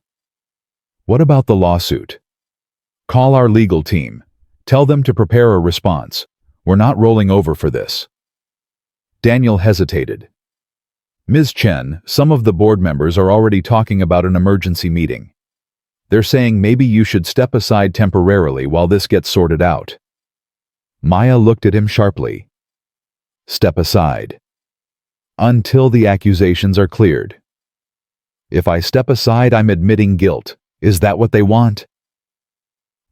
"What about the lawsuit?" "Call our legal team. Tell them to prepare a response. We're not rolling over for this." Daniel hesitated. "Ms. Chen, some of the board members are already talking about an emergency meeting. They're saying maybe you should step aside temporarily while this gets sorted out." Maya looked at him sharply. "Step aside." "Until the accusations are cleared." "If I step aside, I'm admitting guilt. Is that what they want?"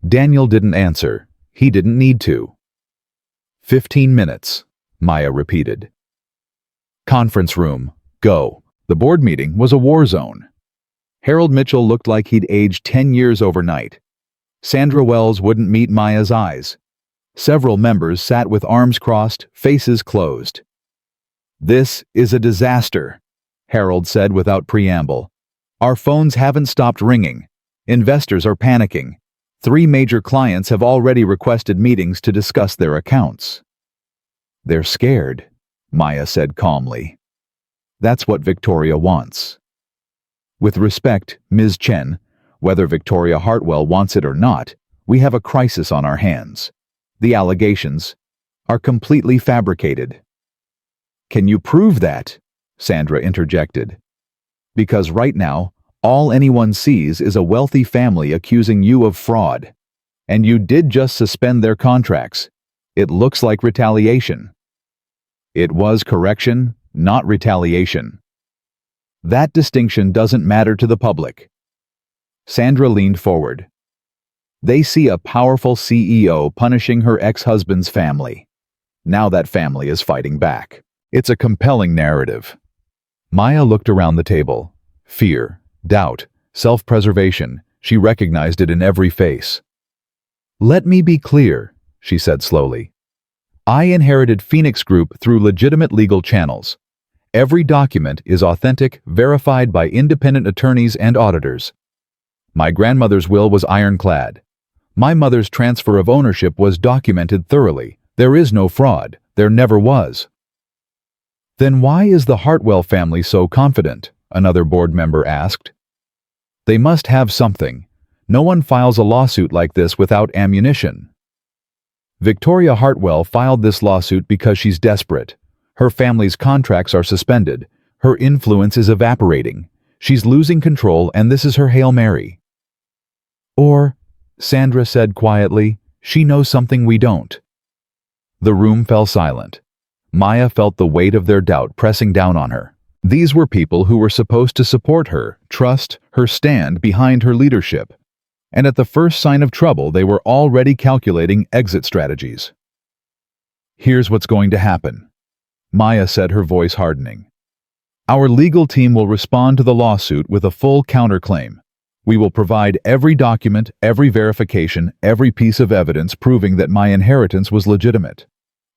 Daniel didn't answer. He didn't need to. 15 minutes, Maya repeated. "Conference room. Go." The board meeting was a war zone. Harold Mitchell looked like he'd aged 10 years overnight. Sandra Wells wouldn't meet Maya's eyes. Several members sat with arms crossed, faces closed. "This is a disaster," Harold said without preamble. "Our phones haven't stopped ringing. Investors are panicking. 3 major clients have already requested meetings to discuss their accounts." "They're scared," Maya said calmly. "That's what Victoria wants." "With respect, Ms. Chen, whether Victoria Hartwell wants it or not, we have a crisis on our hands. The allegations are completely fabricated." "Can you prove that?" Sandra interjected. "Because right now, all anyone sees is a wealthy family accusing you of fraud. And you did just suspend their contracts. It looks like retaliation." "It was correction, not retaliation." That distinction doesn't matter to the public. Sandra leaned forward. They see a powerful CEO punishing her ex-husband's family. Now that family is fighting back. It's a compelling narrative. Maya looked around the table. Fear, doubt, self-preservation. She recognized it in every face. Let me be clear, she said slowly. I inherited Phoenix Group through legitimate legal channels. Every document is authentic, verified by independent attorneys and auditors. My grandmother's will was ironclad. My mother's transfer of ownership was documented thoroughly. There is no fraud. There never was. Then why is the Hartwell family so confident? Another board member asked. They must have something. No one files a lawsuit like this without ammunition. Victoria Hartwell filed this lawsuit because she's desperate. Her family's contracts are suspended. Her influence is evaporating. She's losing control, and this is her Hail Mary. Or, Sandra said quietly, she knows something we don't. The room fell silent. Maya felt the weight of their doubt pressing down on her. These were people who were supposed to support her, trust her, stand behind her leadership. And at the first sign of trouble, they were already calculating exit strategies. Here's what's going to happen, Maya said, her voice hardening. Our legal team will respond to the lawsuit with a full counterclaim. We will provide every document, every verification, every piece of evidence proving that my inheritance was legitimate.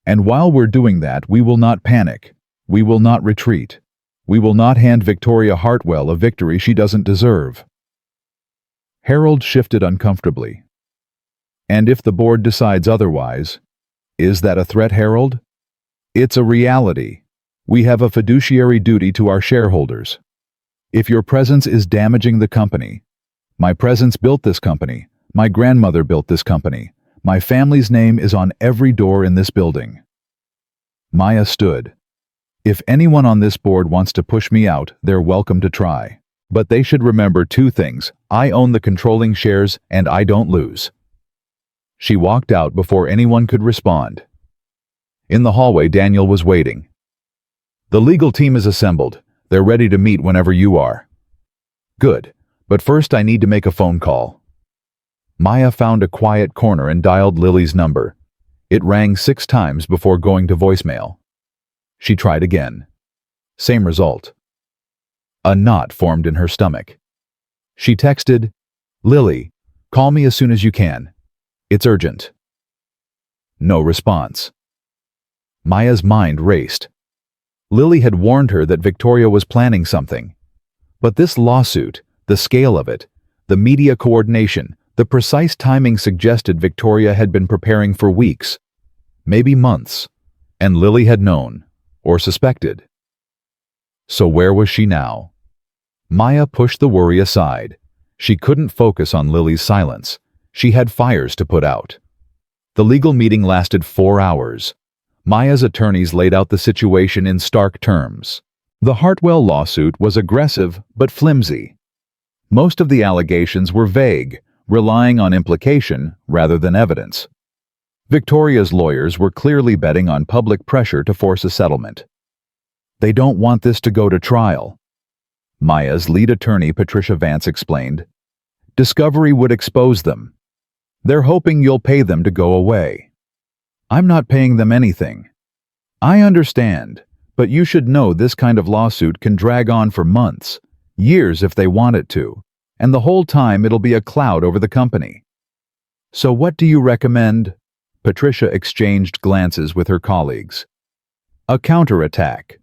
And while we're doing that, we will not panic. We will not retreat. We will not hand Victoria Hartwell a victory she doesn't deserve. Harold shifted uncomfortably. And if the board decides otherwise, is that a threat, Harold? It's a reality. We have a fiduciary duty to our shareholders. If your presence is damaging the company, my presence built this company, my grandmother built this company, my family's name is on every door in this building. Maya stood. If anyone on this board wants to push me out, they're welcome to try. But they should remember two things. I own the controlling shares, and I don't lose. She walked out before anyone could respond. In the hallway, Daniel was waiting. The legal team is assembled. They're ready to meet whenever you are. Good, but first I need to make a phone call. Maya found a quiet corner and dialed Lily's number. It rang 6 times before going to voicemail. She tried again. Same result. A knot formed in her stomach. She texted, Lily, call me as soon as you can. It's urgent. No response. Maya's mind raced. Lily had warned her that Victoria was planning something. But this lawsuit, the scale of it, the media coordination, the precise timing suggested Victoria had been preparing for weeks, maybe months, and Lily had known, or suspected. So where was she now? Maya pushed the worry aside. She couldn't focus on Lily's silence. She had fires to put out. The legal meeting lasted 4 hours. Maya's attorneys laid out the situation in stark terms. The Hartwell lawsuit was aggressive but flimsy. Most of the allegations were vague, relying on implication rather than evidence. Victoria's lawyers were clearly betting on public pressure to force a settlement. They don't want this to go to trial. Maya's lead attorney, Patricia Vance, explained. Discovery would expose them. They're hoping you'll pay them to go away. I'm not paying them anything. I understand, but you should know this kind of lawsuit can drag on for months, years if they want it to, and the whole time it'll be a cloud over the company. So what do you recommend? Patricia exchanged glances with her colleagues. A counterattack.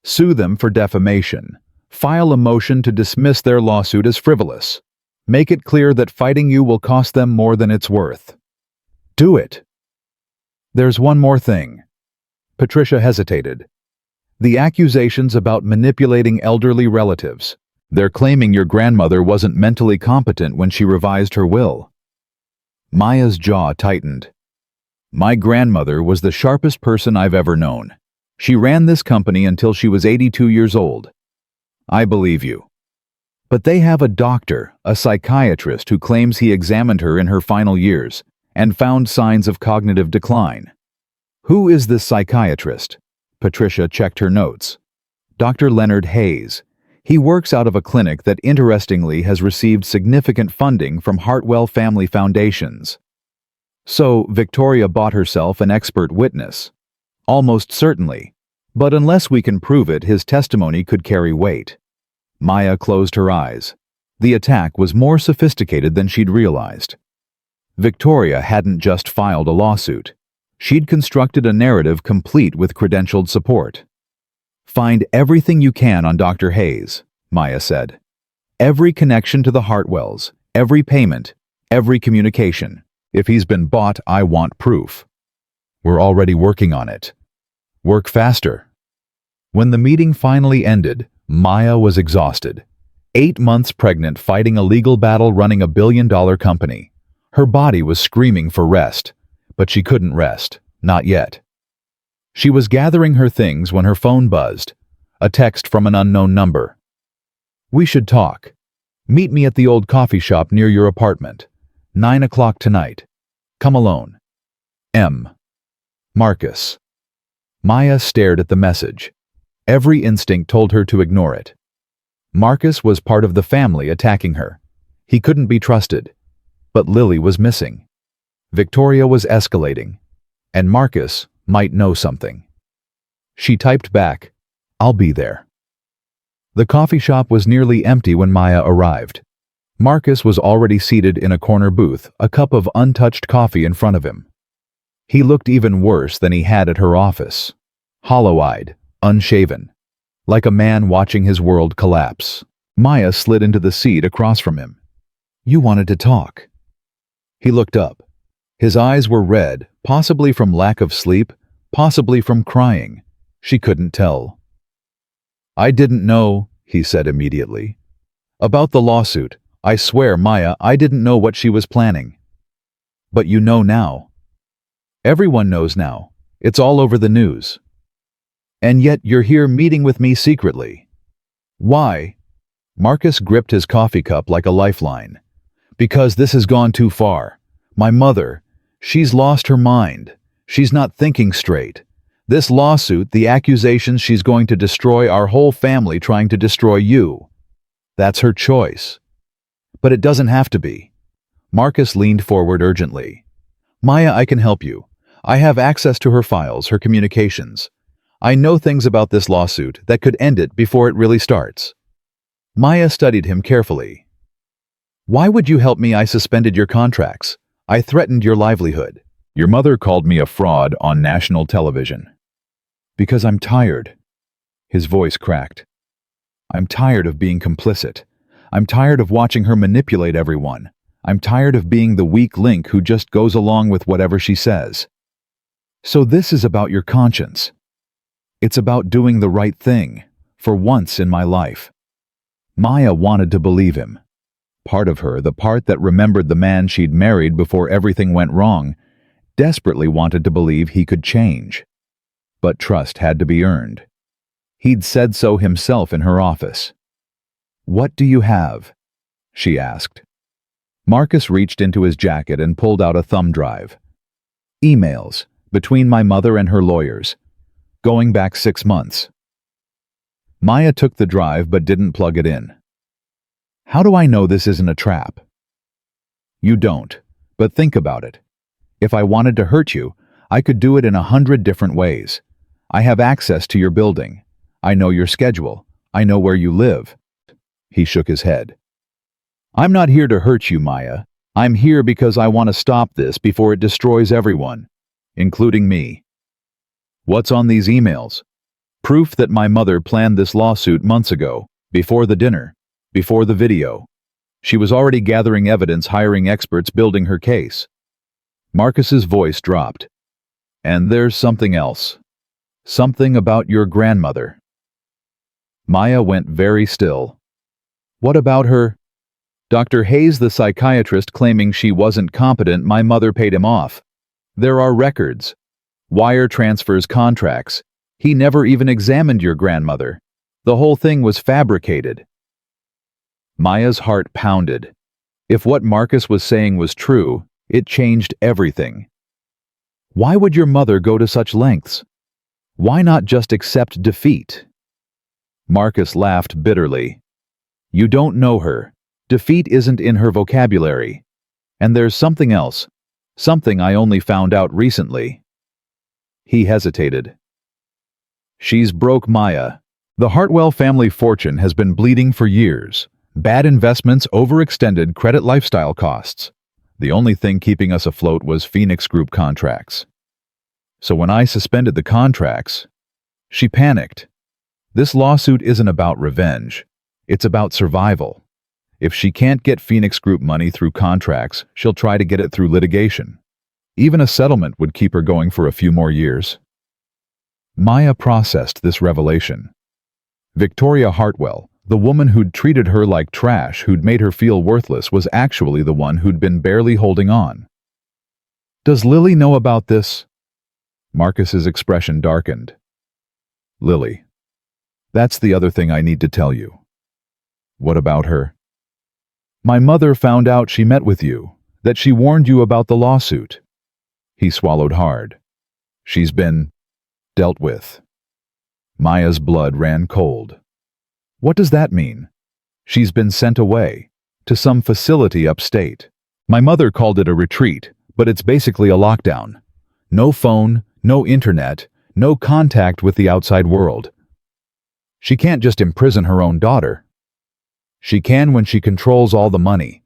Sue them for defamation. File a motion to dismiss their lawsuit as frivolous. Make it clear that fighting you will cost them more than it's worth. Do it. There's one more thing. Patricia hesitated. The accusations about manipulating elderly relatives. They're claiming your grandmother wasn't mentally competent when she revised her will. Maya's jaw tightened. My grandmother was the sharpest person I've ever known. She ran this company until she was 82 years old. I believe you. But they have a doctor, a psychiatrist, who claims he examined her in her final years and found signs of cognitive decline. Who is this psychiatrist? Patricia checked her notes. Dr. Leonard Hayes. He works out of a clinic that interestingly has received significant funding from Hartwell family foundations. So, Victoria bought herself an expert witness. Almost certainly. But unless we can prove it, his testimony could carry weight. Maya closed her eyes. The attack was more sophisticated than she'd realized. Victoria hadn't just filed a lawsuit. She'd constructed a narrative complete with credentialed support. "Find everything you can on Dr. Hayes," Maya said. "Every connection to the Hartwells, every payment, every communication. If he's been bought, I want proof." "We're already working on it." "Work faster." When the meeting finally ended, Maya was exhausted. 8 months pregnant, fighting a legal battle, running a billion-dollar company. Her body was screaming for rest, but she couldn't rest, not yet. She was gathering her things when her phone buzzed, a text from an unknown number. "We should talk. Meet me at the old coffee shop near your apartment. 9 o'clock tonight. Come alone. M. Marcus." Maya stared at the message. Every instinct told her to ignore it. Marcus was part of the family attacking her. He couldn't be trusted. But Lily was missing. Victoria was escalating. And Marcus might know something. She typed back, "I'll be there." The coffee shop was nearly empty when Maya arrived. Marcus was already seated in a corner booth, a cup of untouched coffee in front of him. He looked even worse than he had at her office. Hollow-eyed, unshaven, like a man watching his world collapse. Maya slid into the seat across from him. "You wanted to talk." He looked up. His eyes were red, possibly from lack of sleep, possibly from crying. She couldn't tell. "I didn't know," he said immediately. "About the lawsuit. I swear, Maya, I didn't know what she was planning." "But you know now." "Everyone knows now. It's all over the news." "And yet you're here meeting with me secretly." "Why?" Marcus gripped his coffee cup like a lifeline. "Because this has gone too far. My mother, she's lost her mind. She's not thinking straight. This lawsuit, the accusations, she's going to destroy our whole family, trying to destroy you. That's her choice. But it doesn't have to be." Marcus leaned forward urgently. "Maya, I can help you. I have access to her files, her communications. I know things about this lawsuit that could end it before it really starts." Maya studied him carefully. "Why would you help me? I suspended your contracts. I threatened your livelihood. Your mother called me a fraud on national television." "Because I'm tired." His voice cracked. "I'm tired of being complicit. I'm tired of watching her manipulate everyone. I'm tired of being the weak link who just goes along with whatever she says." "So this is about your conscience." "It's about doing the right thing, for once in my life." Maya wanted to believe him. Part of her, the part that remembered the man she'd married before everything went wrong, desperately wanted to believe he could change. But trust had to be earned. He'd said so himself in her office. "What do you have?" she asked. Marcus reached into his jacket and pulled out a thumb drive. "Emails, between my mother and her lawyers. Going back 6 months." Maya took the drive but didn't plug it in. "How do I know this isn't a trap?" "You don't, but think about it. If I wanted to hurt you, I could do it in 100 different ways. I have access to your building. I know your schedule. I know where you live." He shook his head. "I'm not here to hurt you, Maya. I'm here because I want to stop this before it destroys everyone, including me." "What's on these emails?" "Proof that my mother planned this lawsuit months ago, before the dinner, before the video. She was already gathering evidence, hiring experts, building her case." Marcus's voice dropped. "And there's something else. Something about your grandmother." Maya went very still. "What about her?" "Dr. Hayes, the psychiatrist, claiming she wasn't competent. My mother paid him off. There are records. Wire transfers, contracts. He never even examined your grandmother. The whole thing was fabricated." Maya's heart pounded. If what Marcus was saying was true, it changed everything. Why would your mother go to such lengths? Why not just accept defeat? Marcus laughed bitterly. You don't know her. Defeat isn't in her vocabulary. And there's something else. Something I only found out recently. He hesitated. She's broke, Maya. The Hartwell family fortune has been bleeding for years. Bad investments, overextended credit, lifestyle costs. The only thing keeping us afloat was Phoenix Group contracts. So when I suspended the contracts, she panicked. This lawsuit isn't about revenge. It's about survival. If she can't get Phoenix Group money through contracts, she'll try to get it through litigation. Even a settlement would keep her going for a few more years. Maya processed this revelation. Victoria Hartwell, the woman who'd treated her like trash, who'd made her feel worthless, was actually the one who'd been barely holding on. Does Lily know about this? Marcus's expression darkened. Lily. That's the other thing I need to tell you. What about her? My mother found out she met with you, that she warned you about the lawsuit. He swallowed hard. She's been dealt with. Maya's blood ran cold. What does that mean? She's been sent away, to some facility upstate. My mother called it a retreat, but it's basically a lockdown. No phone, no internet, no contact with the outside world. She can't just imprison her own daughter. She can when she controls all the money.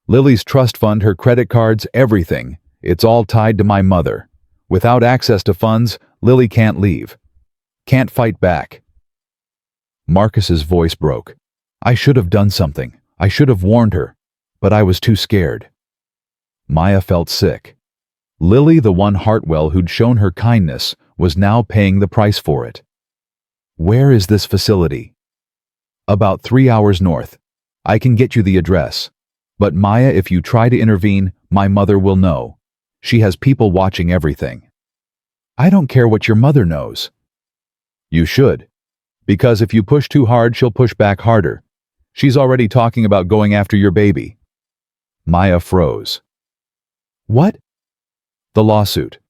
Lily's trust fund, her credit cards, everything. It's all tied to my mother. Without access to funds, Lily can't leave. Can't fight back. Marcus's voice broke. I should have done something. I should have warned her. But I was too scared. Maya felt sick. Lily, the one Hartwell who'd shown her kindness, was now paying the price for it. Where is this facility? About 3 hours north. I can get you the address. But Maya, if you try to intervene, my mother will know. She has people watching everything. I don't care what your mother knows. You should. Because if you push too hard, she'll push back harder. She's already talking about going after your baby. Maya froze. What? The lawsuit.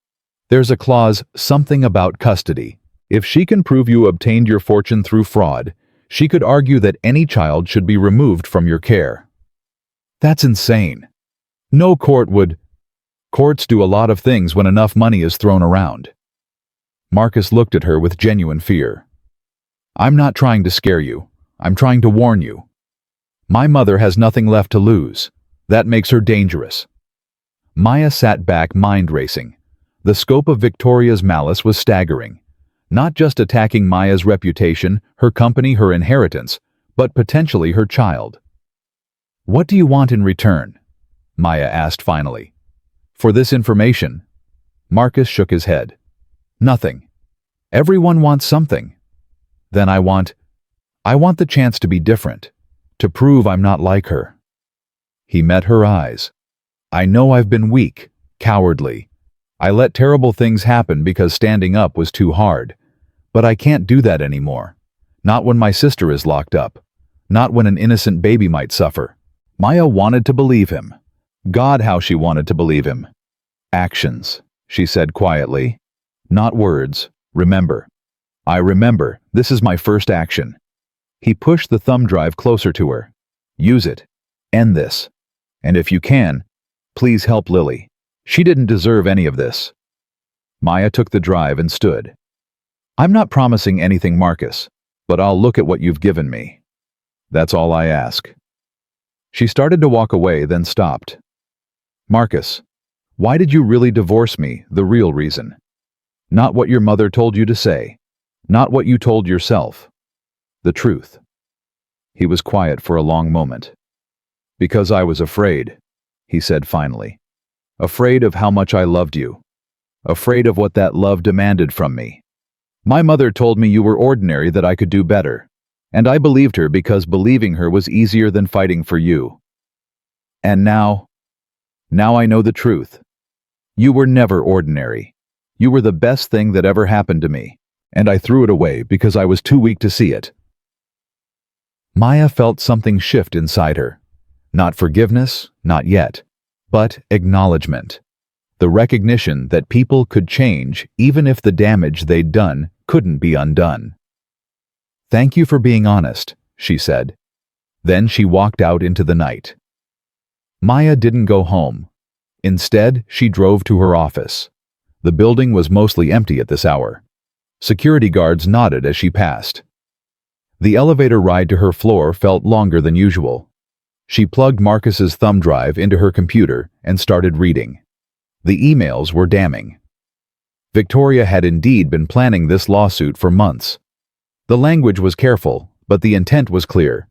There's a clause, something about custody. If she can prove you obtained your fortune through fraud, she could argue that any child should be removed from your care. That's insane. No court would. Courts do a lot of things when enough money is thrown around. Marcus looked at her with genuine fear. I'm not trying to scare you. I'm trying to warn you. My mother has nothing left to lose. That makes her dangerous. Maya sat back, mind racing. The scope of Victoria's malice was staggering. Not just attacking Maya's reputation, her company, her inheritance, but potentially her child. What do you want in return? Maya asked finally. For this information? Marcus shook his head. Nothing. Everyone wants something. Then I want the chance to be different, to prove I'm not like her. He met her eyes. I know I've been weak, cowardly. I let terrible things happen because standing up was too hard. But I can't do that anymore. Not when my sister is locked up. Not when an innocent baby might suffer. Maya wanted to believe him. God, how she wanted to believe him. Actions, she said quietly. Not words. Remember. I remember. This is my first action. He pushed the thumb drive closer to her. Use it. End this. And if you can, please help Lily. She didn't deserve any of this. Maya took the drive and stood. I'm not promising anything, Marcus, but I'll look at what you've given me. That's all I ask. She started to walk away, then stopped. Marcus, why did you really divorce me? The real reason. Not what your mother told you to say. Not what you told yourself. The truth. He was quiet for a long moment. Because I was afraid, he said finally. Afraid of how much I loved you. Afraid of what that love demanded from me. My mother told me you were ordinary, that I could do better. And I believed her because believing her was easier than fighting for you. And now I know the truth. You were never ordinary. You were the best thing that ever happened to me. And I threw it away because I was too weak to see it. Maya felt something shift inside her. Not forgiveness, not yet, but acknowledgement. The recognition that people could change even if the damage they'd done couldn't be undone. "Thank you for being honest," she said. Then she walked out into the night. Maya didn't go home. Instead, she drove to her office. The building was mostly empty at this hour. Security guards nodded as she passed. The elevator ride to her floor felt longer than usual. She plugged Marcus's thumb drive into her computer and started reading. The emails were damning. Victoria had indeed been planning this lawsuit for months. The language was careful, but the intent was clear.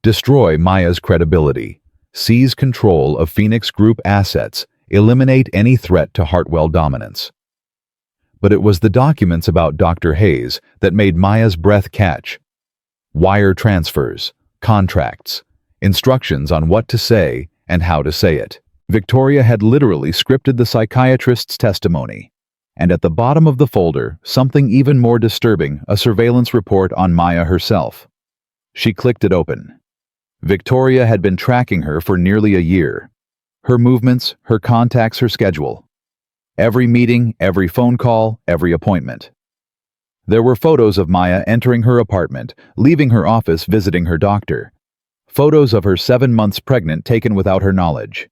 Destroy Maya's credibility. Seize control of Phoenix Group assets. Eliminate any threat to Hartwell dominance. But it was the documents about Dr. Hayes that made Maya's breath catch. Wire transfers, contracts, instructions on what to say and how to say it. Victoria had literally scripted the psychiatrist's testimony. And at the bottom of the folder, something even more disturbing, a surveillance report on Maya herself. She clicked it open. Victoria had been tracking her for nearly a year. Her movements, her contacts, her schedule. Every meeting, every phone call, every appointment. There were photos of Maya entering her apartment, leaving her office, visiting her doctor. Photos of her 7 months pregnant taken without her knowledge.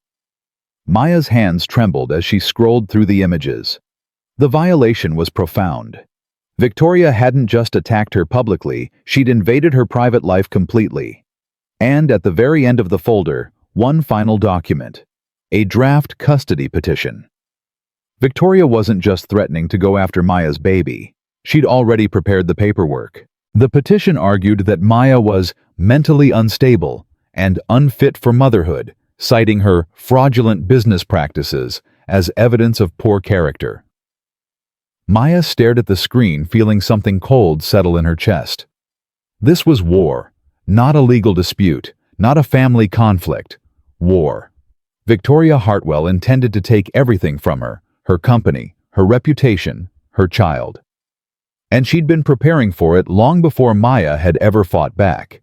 Maya's hands trembled as she scrolled through the images. The violation was profound. Victoria hadn't just attacked her publicly, she'd invaded her private life completely. And at the very end of the folder, one final document. A draft custody petition. Victoria wasn't just threatening to go after Maya's baby. She'd already prepared the paperwork. The petition argued that Maya was mentally unstable and unfit for motherhood, citing her fraudulent business practices as evidence of poor character. Maya stared at the screen, feeling something cold settle in her chest. This was war, not a legal dispute, not a family conflict. War. Victoria Hartwell intended to take everything from her, her company, her reputation, her child. And she'd been preparing for it long before Maya had ever fought back.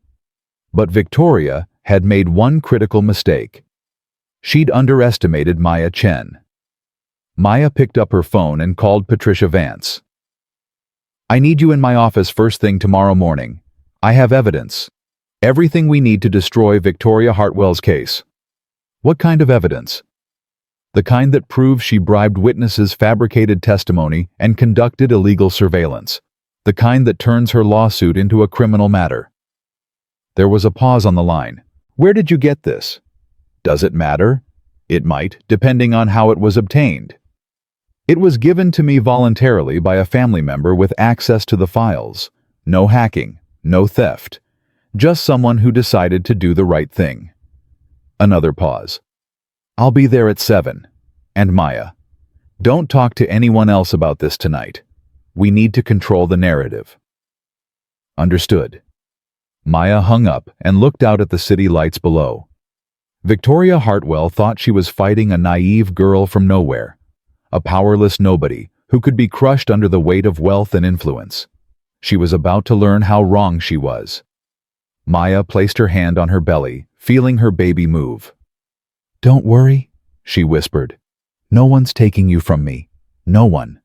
But Victoria had made one critical mistake. She'd underestimated Maya Chen. Maya picked up her phone and called Patricia Vance. "I need you in my office first thing tomorrow morning. I have evidence. Everything we need to destroy Victoria Hartwell's case." "What kind of evidence?" "The kind that proves she bribed witnesses, fabricated testimony, and conducted illegal surveillance. The kind that turns her lawsuit into a criminal matter." There was a pause on the line. "Where did you get this?" "Does it matter?" "It might, depending on how it was obtained." "It was given to me voluntarily by a family member with access to the files. No hacking, no theft. Just someone who decided to do the right thing." Another pause. "I'll be there at 7. And Maya, don't talk to anyone else about this tonight. We need to control the narrative." "Understood." Maya hung up and looked out at the city lights below. Victoria Hartwell thought she was fighting a naive girl from nowhere, a powerless nobody who could be crushed under the weight of wealth and influence. She was about to learn how wrong she was. Maya placed her hand on her belly, feeling her baby move. "Don't worry," she whispered. "No one's taking you from me. No one."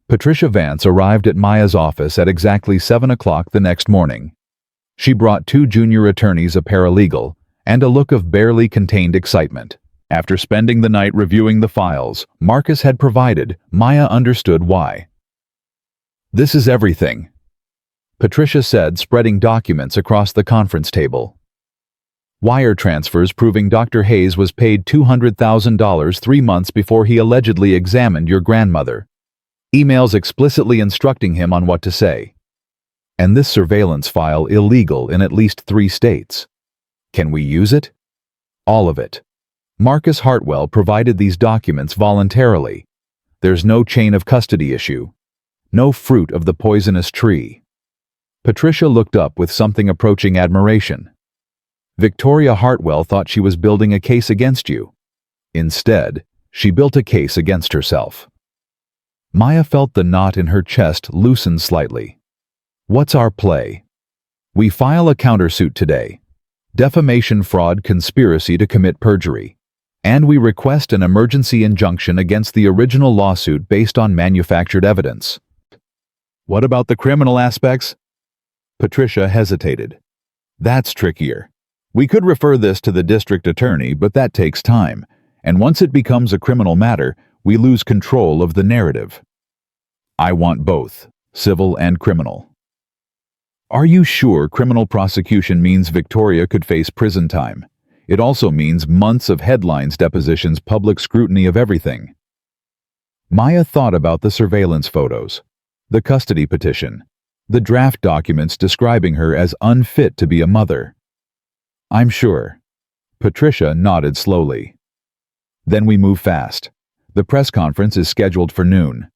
Patricia Vance arrived at Maya's office at exactly 7 o'clock the next morning. She brought 2 junior attorneys, a paralegal, and a look of barely contained excitement. After spending the night reviewing the files Marcus had provided, Maya understood why. "This is everything," Patricia said, spreading documents across the conference table. "Wire transfers proving Dr. Hayes was paid $200,000 3 months before he allegedly examined your grandmother. Emails explicitly instructing him on what to say. And this surveillance file illegal in at least 3 states. Can we use it?" "All of it." Marcus Hartwell provided these documents voluntarily. There's no chain of custody issue. No fruit of the poisonous tree. Patricia looked up with something approaching admiration. "Victoria Hartwell thought she was building a case against you. Instead, she built a case against herself." Maya felt the knot in her chest loosen slightly. "What's our play?" "We file a countersuit today. Defamation, fraud, conspiracy to commit perjury. And we request an emergency injunction against the original lawsuit based on manufactured evidence." "What about the criminal aspects?" Patricia hesitated. That's trickier. We could refer this to the district attorney, but that takes time, and once it becomes a criminal matter, we lose control of the narrative. I want both, civil and criminal. Are you sure criminal prosecution means Victoria could face prison time? It also means months of headlines, depositions, public scrutiny of everything. Maya thought about the surveillance photos, the custody petition, the draft documents describing her as unfit to be a mother. I'm sure. Patricia nodded slowly. Then we move fast. The press conference is scheduled for noon.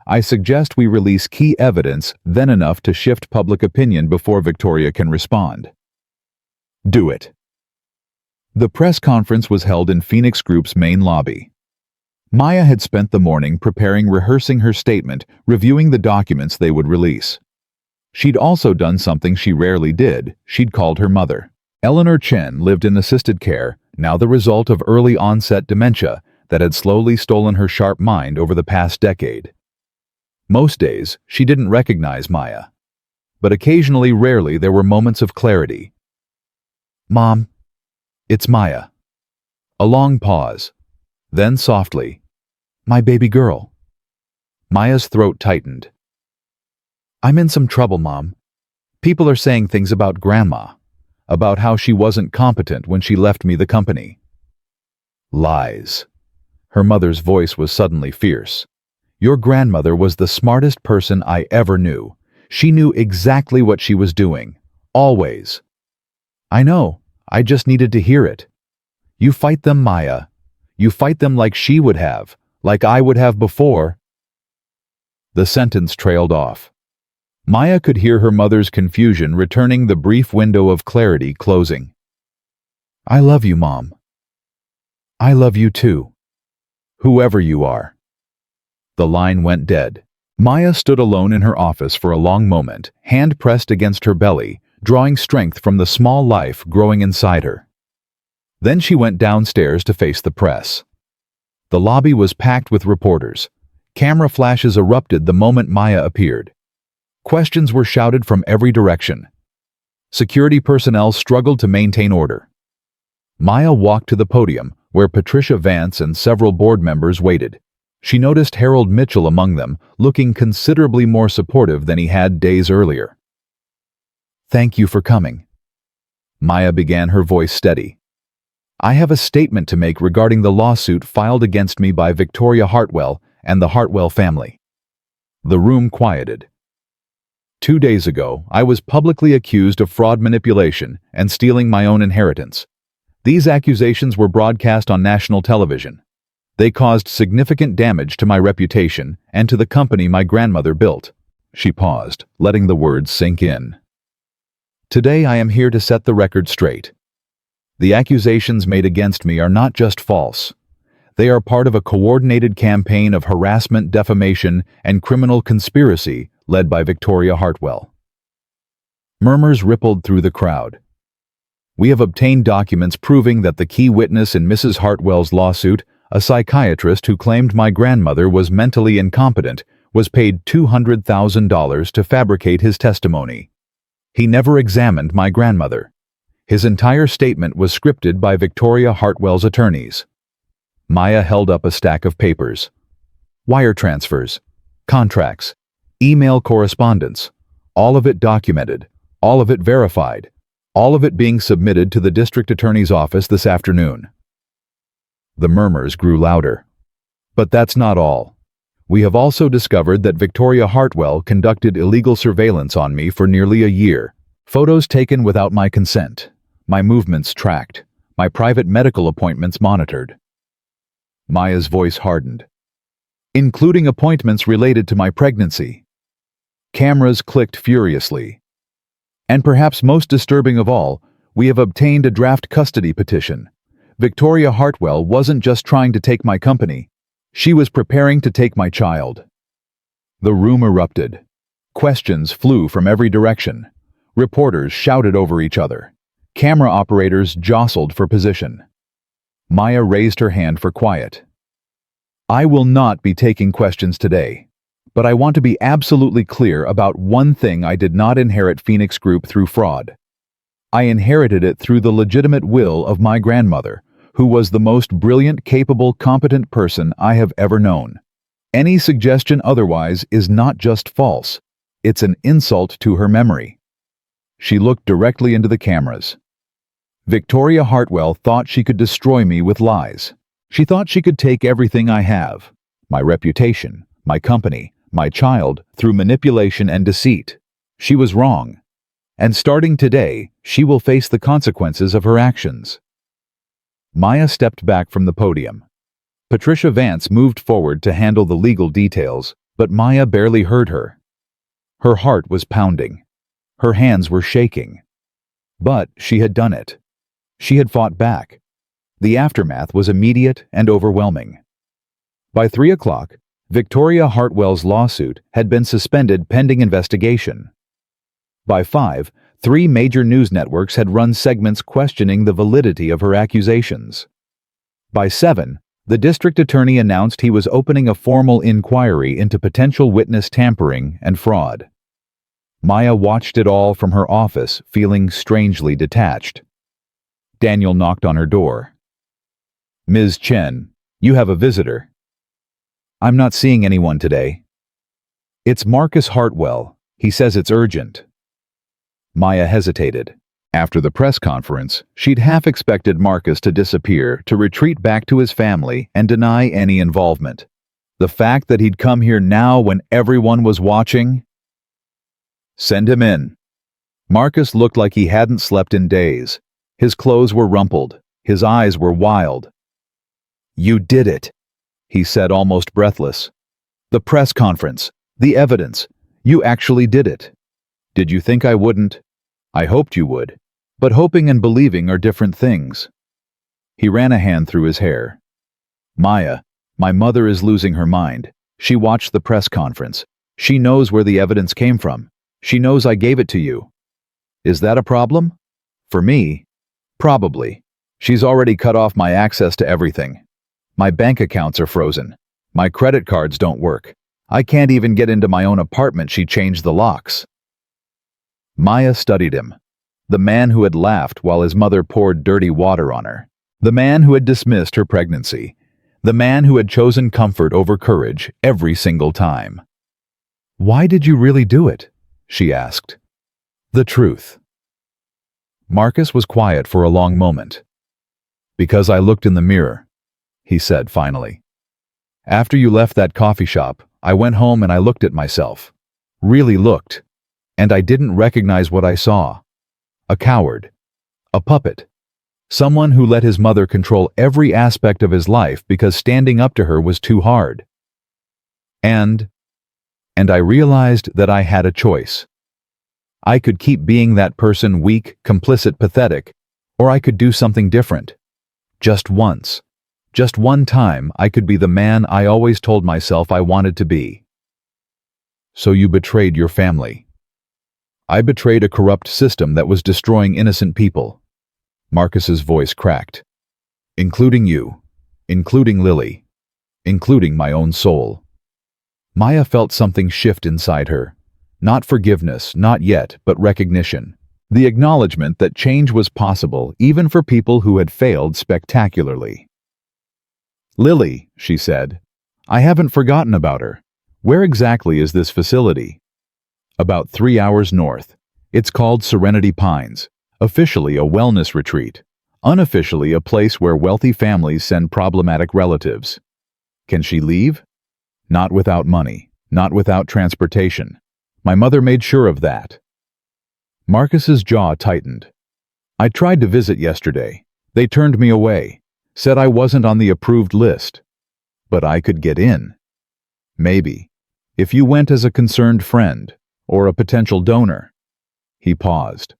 I suggest we release key evidence, then enough to shift public opinion before Victoria can respond. Do it. The press conference was held in Phoenix Group's main lobby. Maya had spent the morning rehearsing her statement, reviewing the documents they would release. She'd also done something she rarely did. She'd called her mother. Eleanor Chen lived in assisted care, now the result of early-onset dementia that had slowly stolen her sharp mind over the past decade. Most days, she didn't recognize Maya. But occasionally, rarely, there were moments of clarity. Mom, it's Maya. A long pause. Then softly, my baby girl. Maya's throat tightened. I'm in some trouble, Mom. People are saying things about Grandma, about how she wasn't competent when she left me the company. Lies. Her mother's voice was suddenly fierce. Your grandmother was the smartest person I ever knew. She knew exactly what she was doing. Always. I know. I just needed to hear it. You fight them, Maya. You fight them like she would have, like I would have before. The sentence trailed off. Maya could hear her mother's confusion returning, the brief window of clarity closing. I love you, Mom. I love you too. Whoever you are. The line went dead. Maya stood alone in her office for a long moment, hand pressed against her belly, drawing strength from the small life growing inside her. Then she went downstairs to face the press. The lobby was packed with reporters. Camera flashes erupted the moment Maya appeared. Questions were shouted from every direction. Security personnel struggled to maintain order. Maya walked to the podium, where Patricia Vance and several board members waited. She noticed Harold Mitchell among them, looking considerably more supportive than he had days earlier. Thank you for coming. Maya began, her voice steady. I have a statement to make regarding the lawsuit filed against me by Victoria Hartwell and the Hartwell family. The room quieted. 2 days ago, I was publicly accused of fraud, manipulation, and stealing my own inheritance. These accusations were broadcast on national television. They caused significant damage to my reputation and to the company my grandmother built. She paused, letting the words sink in. Today I am here to set the record straight. The accusations made against me are not just false. They are part of a coordinated campaign of harassment, defamation, and criminal conspiracy led by Victoria Hartwell. Murmurs rippled through the crowd. We have obtained documents proving that the key witness in Mrs. Hartwell's lawsuit, a psychiatrist who claimed my grandmother was mentally incompetent, was paid $200,000 to fabricate his testimony. He never examined my grandmother. His entire statement was scripted by Victoria Hartwell's attorneys. Maya held up a stack of papers. Wire transfers, contracts, email correspondence, all of it documented, all of it verified, all of it being submitted to the district attorney's office this afternoon. The murmurs grew louder. But that's not all. We have also discovered that Victoria Hartwell conducted illegal surveillance on me for nearly a year. Photos taken without my consent, my movements tracked, my private medical appointments monitored. Maya's voice hardened. Including appointments related to my pregnancy. Cameras clicked furiously. And perhaps most disturbing of all, we have obtained a draft custody petition. Victoria Hartwell wasn't just trying to take my company. She was preparing to take my child. The room erupted. Questions flew from every direction. Reporters shouted over each other. Camera operators jostled for position. Maya raised her hand for quiet. I will not be taking questions today. But I want to be absolutely clear about one thing: I did not inherit Phoenix Group through fraud. I inherited it through the legitimate will of my grandmother, who was the most brilliant, capable, competent person I have ever known. Any suggestion otherwise is not just false, it's an insult to her memory. She looked directly into the cameras. Victoria Hartwell thought she could destroy me with lies. She thought she could take everything I have, my reputation, my company, my child, through manipulation and deceit. She was wrong. And starting today, she will face the consequences of her actions. Maya stepped back from the podium. Patricia Vance moved forward to handle the legal details, but Maya barely heard her. Her heart was pounding. Her hands were shaking. But she had done it. She had fought back. The aftermath was immediate and overwhelming. By 3 o'clock, Victoria Hartwell's lawsuit had been suspended pending investigation. By 5, 3 major news networks had run segments questioning the validity of her accusations. By 7, the district attorney announced he was opening a formal inquiry into potential witness tampering and fraud. Maya watched it all from her office, feeling strangely detached. Daniel knocked on her door. "Ms. Chen, you have a visitor." "I'm not seeing anyone today." "It's Marcus Hartwell. He says it's urgent." Maya hesitated. After the press conference, she'd half expected Marcus to disappear, to retreat back to his family and deny any involvement. The fact that he'd come here now when everyone was watching? "Send him in." Marcus looked like he hadn't slept in days. His clothes were rumpled. His eyes were wild. "You did it," he said, almost breathless. "The press conference, the evidence. You actually did it. Did you think I wouldn't? I hoped you would. But hoping and believing are different things." He ran a hand through his hair. "Maya, my mother is losing her mind. She watched the press conference. She knows where the evidence came from. She knows I gave it to you. Is that a problem? For me? Probably. She's already cut off my access to everything. My bank accounts are frozen. My credit cards don't work. I can't even get into my own apartment. She changed the locks." Maya studied him. The man who had laughed while his mother poured dirty water on her. The man who had dismissed her pregnancy. The man who had chosen comfort over courage every single time. "Why did you really do it?" she asked. "The truth." Marcus was quiet for a long moment. "Because I looked in the mirror," he said finally. "After you left that coffee shop, I went home and I looked at myself. Really looked. And I didn't recognize what I saw. A coward. A puppet. Someone who let his mother control every aspect of his life because standing up to her was too hard. And I realized that I had a choice. I could keep being that person, weak, complicit, pathetic, or I could do something different. Just once. Just one time I could be the man I always told myself I wanted to be." "So you betrayed your family." "I betrayed a corrupt system that was destroying innocent people." Marcus's voice cracked. "Including you. Including Lily. Including my own soul." Maya felt something shift inside her. Not forgiveness, not yet, but recognition. The acknowledgement that change was possible even for people who had failed spectacularly. "Lily," she said, "I haven't forgotten about her. Where exactly is this facility?" "About 3 hours north. It's called Serenity Pines. Officially a wellness retreat. Unofficially a place where wealthy families send problematic relatives." "Can she leave?" "Not without money. Not without transportation. My mother made sure of that." Marcus's jaw tightened. "I tried to visit yesterday. They turned me away. Said I wasn't on the approved list. But I could get in. Maybe. If you went as a concerned friend, or a potential donor." He paused.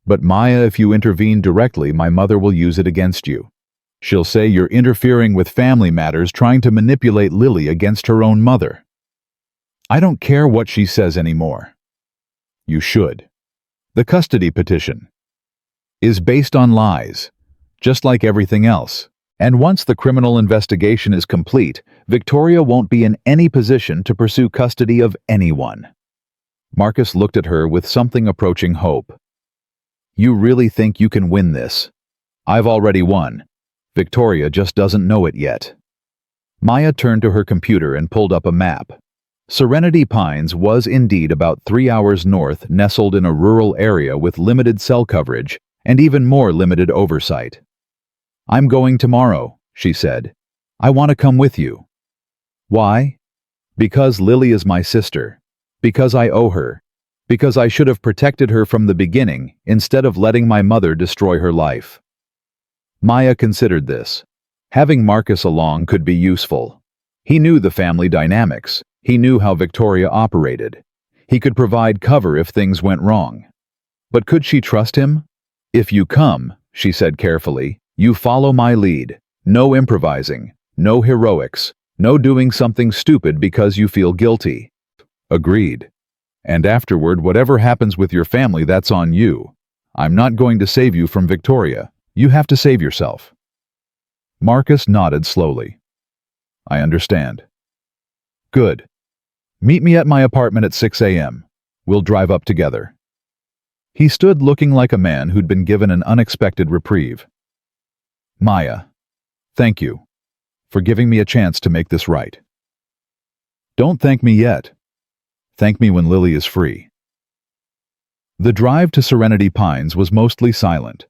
"But Maya, if you intervene directly, my mother will use it against you. She'll say you're interfering with family matters, trying to manipulate Lily against her own mother." "I don't care what she says anymore." "You should. The custody petition is based on lies, just like everything else. And once the criminal investigation is complete, Victoria won't be in any position to pursue custody of anyone. Marcus looked at her with something approaching hope. You really think you can win this? I've already won. Victoria just doesn't know it yet. Maya turned to her computer and pulled up a map. Serenity Pines was indeed about 3 hours north, nestled in a rural area with limited cell coverage and even more limited oversight. I'm going tomorrow, she said. I want to come with you. Why? Because Lily is my sister. Because I owe her. Because I should have protected her from the beginning instead of letting my mother destroy her life. Maya considered this. Having Marcus along could be useful. He knew the family dynamics. He knew how Victoria operated. He could provide cover if things went wrong. But could she trust him? If you come, she said carefully, you follow my lead. No improvising. No heroics. No doing something stupid because you feel guilty. Agreed. And afterward, whatever happens with your family, that's on you. I'm not going to save you from Victoria. You have to save yourself. Marcus nodded slowly. I understand. Good. Meet me at my apartment at 6 a.m. We'll drive up together. He stood looking like a man who'd been given an unexpected reprieve. Maya, thank you for giving me a chance to make this right. Don't thank me yet. Thank me when Lily is free. The drive to Serenity Pines was mostly silent.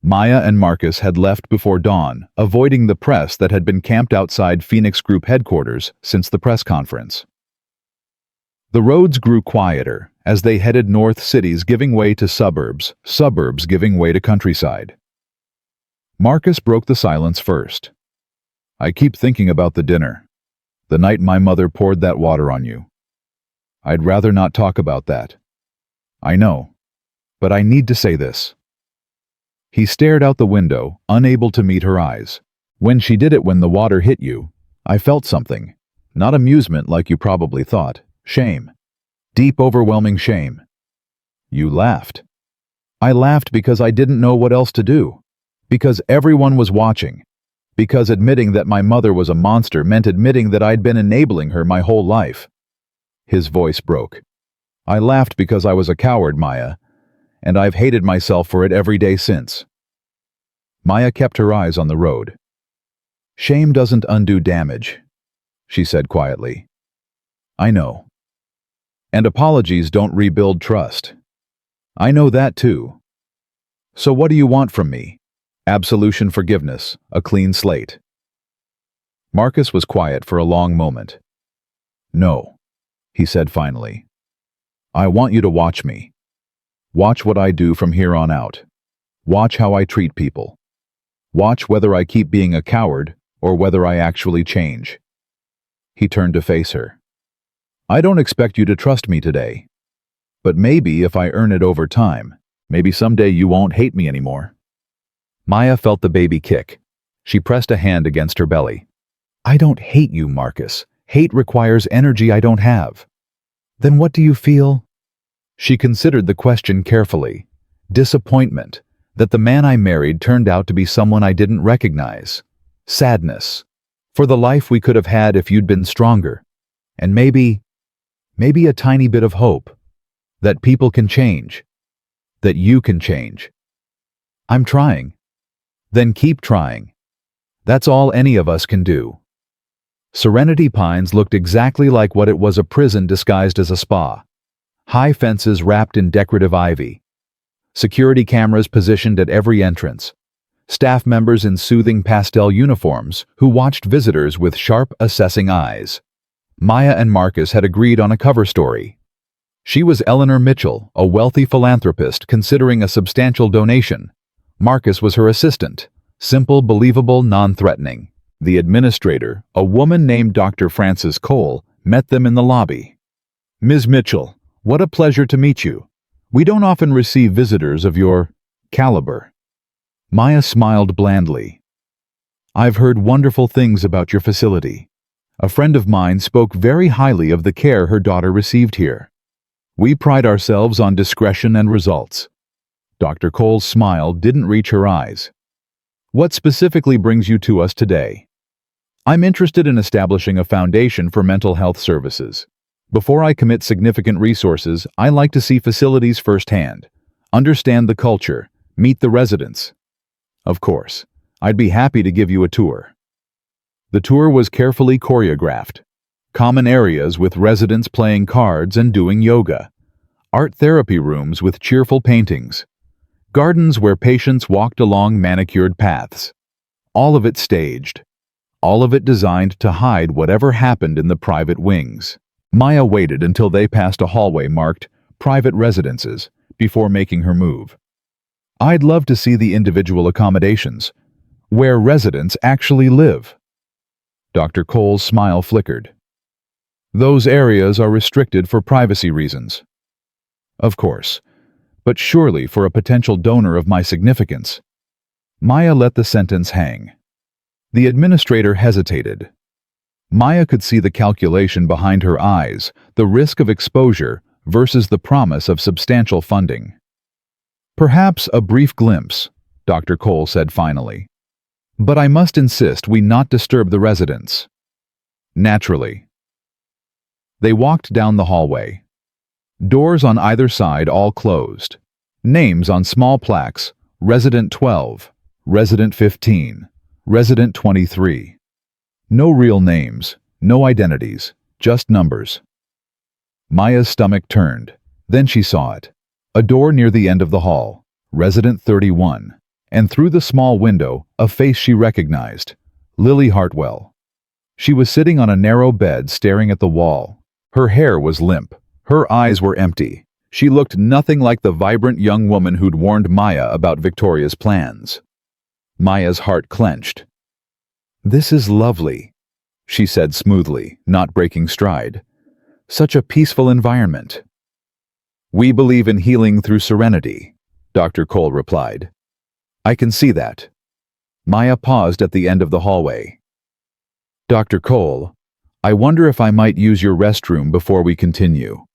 Maya and Marcus had left before dawn, avoiding the press that had been camped outside Phoenix Group headquarters since the press conference. The roads grew quieter as they headed north, cities giving way to suburbs, suburbs giving way to countryside. Marcus broke the silence first. I keep thinking about the dinner. The night my mother poured that water on you. I'd rather not talk about that. I know, but I need to say this. He stared out the window, unable to meet her eyes. When she did it, when the water hit you, I felt something. Not amusement like you probably thought. Shame. Deep, overwhelming shame. You laughed. I laughed because I didn't know what else to do. Because everyone was watching. Because admitting that my mother was a monster meant admitting that I'd been enabling her my whole life. His voice broke. I laughed because I was a coward, Maya, and I've hated myself for it every day since. Maya kept her eyes on the road. Shame doesn't undo damage, she said quietly. I know. And apologies don't rebuild trust. I know that too. So what do you want from me? Absolution, forgiveness, a clean slate. Marcus was quiet for a long moment. No, he said finally. I want you to watch me. Watch what I do from here on out. Watch how I treat people. Watch whether I keep being a coward or whether I actually change. He turned to face her. I don't expect you to trust me today. But maybe if I earn it over time, maybe someday you won't hate me anymore. Maya felt the baby kick. She pressed a hand against her belly. I don't hate you, Marcus. Hate requires energy I don't have. Then what do you feel? She considered the question carefully. Disappointment, that the man I married turned out to be someone I didn't recognize. Sadness, for the life we could have had if you'd been stronger. And maybe a tiny bit of hope. That people can change. That you can change. I'm trying. Then keep trying. That's all any of us can do. Serenity Pines looked exactly like what it was, a prison disguised as a spa. High fences wrapped in decorative ivy. Security cameras positioned at every entrance. Staff members in soothing pastel uniforms who watched visitors with sharp, assessing eyes. Maya and Marcus had agreed on a cover story. She was Eleanor Mitchell, a wealthy philanthropist considering a substantial donation. Marcus was her assistant, simple, believable, non-threatening. The administrator, a woman named Dr. Frances Cole, met them in the lobby. Ms. Mitchell, what a pleasure to meet you. We don't often receive visitors of your caliber. Maya smiled blandly. I've heard wonderful things about your facility. A friend of mine spoke very highly of the care her daughter received here. We pride ourselves on discretion and results. Dr. Cole's smile didn't reach her eyes. What specifically brings you to us today? I'm interested in establishing a foundation for mental health services. Before I commit significant resources, I like to see facilities firsthand, understand the culture, meet the residents. Of course, I'd be happy to give you a tour. The tour was carefully choreographed. Common areas with residents playing cards and doing yoga. Art therapy rooms with cheerful paintings. Gardens where patients walked along manicured paths. All of it staged. All of it designed to hide whatever happened in the private wings. Maya waited until they passed a hallway marked private residences before making her move. I'd love to see the individual accommodations, where residents actually live. Dr. Cole's smile flickered. Those areas are restricted for privacy reasons. Of course, but surely for a potential donor of my significance. Maya let the sentence hang. The administrator hesitated. Maya could see the calculation behind her eyes, the risk of exposure versus the promise of substantial funding. Perhaps a brief glimpse, Dr. Cole said finally. But I must insist we not disturb the residents. Naturally. They walked down the hallway. Doors on either side all closed. Names on small plaques, Resident 12, Resident 15, Resident 23. No real names, no identities, just numbers. Maya's stomach turned. Then she saw it. A door near the end of the hall, Resident 31, and through the small window, a face she recognized, Lily Hartwell. She was sitting on a narrow bed staring at the wall. Her hair was limp. Her eyes were empty. She looked nothing like the vibrant young woman who'd warned Maya about Victoria's plans. Maya's heart clenched. "This is lovely," she said smoothly, not breaking stride. "Such a peaceful environment." "We believe in healing through serenity," Dr. Cole replied. "I can see that." Maya paused at the end of the hallway. "Dr. Cole, I wonder if I might use your restroom before we continue."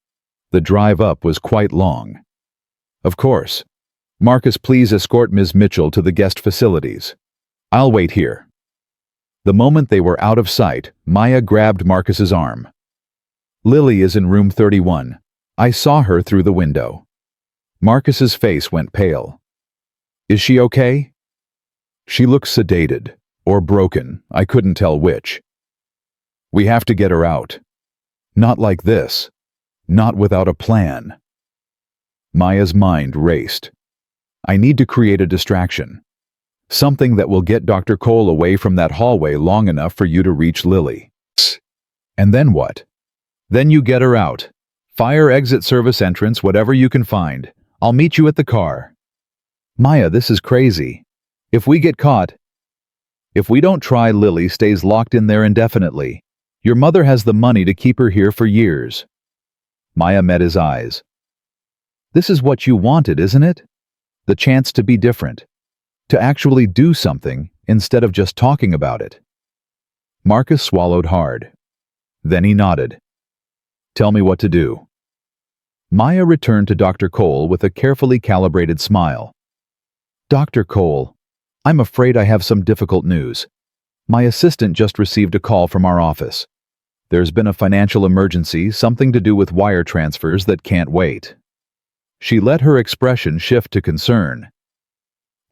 The drive up was quite long. "Of course. Marcus, please escort Ms. Mitchell to the guest facilities. I'll wait here." The moment they were out of sight, Maya grabbed Marcus's arm. "Lily is in room 31. I saw her through the window." Marcus's face went pale. "Is she okay?" "She looks sedated, or broken, I couldn't tell which." "We have to get her out." "Not like this. Not without a plan." Maya's mind raced. "I need to create a distraction. Something that will get Dr. Cole away from that hallway long enough for you to reach Lily." "And then what?" "Then you get her out. Fire exit service entrance, whatever you can find. I'll meet you at the car." "Maya, this is crazy. If we get caught..." "If we don't try, Lily stays locked in there indefinitely. Your mother has the money to keep her here for years." Maya met his eyes. "This is what you wanted, isn't it? The chance to be different. To actually do something instead of just talking about it." Marcus swallowed hard. Then he nodded. "Tell me what to do." Maya returned to Dr. Cole with a carefully calibrated smile. "Dr. Cole, I'm afraid I have some difficult news. My assistant just received a call from our office. There's been a financial emergency, something to do with wire transfers that can't wait." She let her expression shift to concern.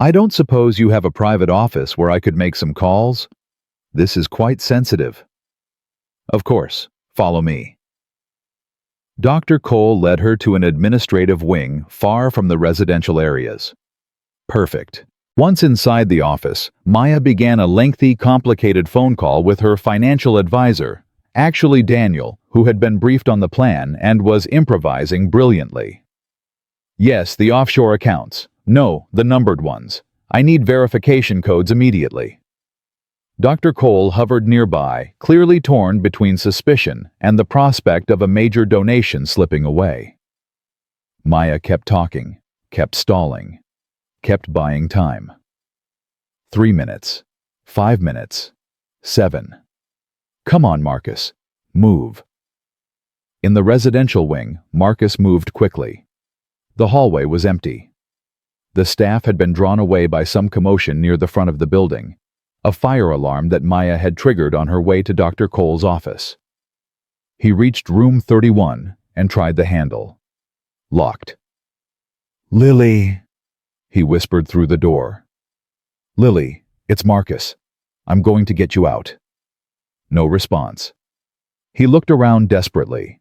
"I don't suppose you have a private office where I could make some calls? This is quite sensitive." "Of course. Follow me." Dr. Cole led her to an administrative wing far from the residential areas. Perfect. Once inside the office, Maya began a lengthy, complicated phone call with her financial advisor, actually Daniel, who had been briefed on the plan and was improvising brilliantly. "Yes, the offshore accounts. No, the numbered ones. I need verification codes immediately." Dr. Cole hovered nearby, clearly torn between suspicion and the prospect of a major donation slipping away. Maya kept talking, kept stalling, kept buying time. 3 minutes. 5 minutes. 7. "Come on, Marcus. Move." In the residential wing, Marcus moved quickly. The hallway was empty. The staff had been drawn away by some commotion near the front of the building, a fire alarm that Maya had triggered on her way to Dr. Cole's office. He reached room 31 and tried the handle. Locked. "Lily," he whispered through the door. "Lily, it's Marcus. I'm going to get you out." No response. He looked around desperately.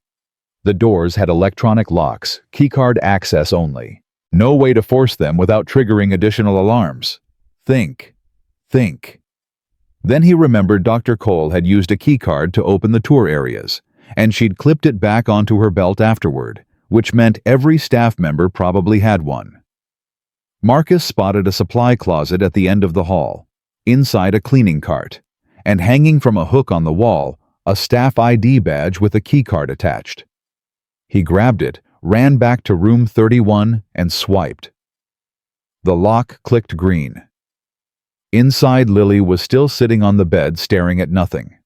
The doors had electronic locks, keycard access only. No way to force them without triggering additional alarms. Think. Then he remembered Dr. Cole had used a keycard to open the tour areas, and she'd clipped it back onto her belt afterward, which meant every staff member probably had one. Marcus spotted a supply closet at the end of the hall, inside a cleaning cart, and hanging from a hook on the wall, a staff ID badge with a keycard attached. He grabbed it, ran back to room 31, and swiped. The lock clicked green. Inside, Lily was still sitting on the bed staring at nothing.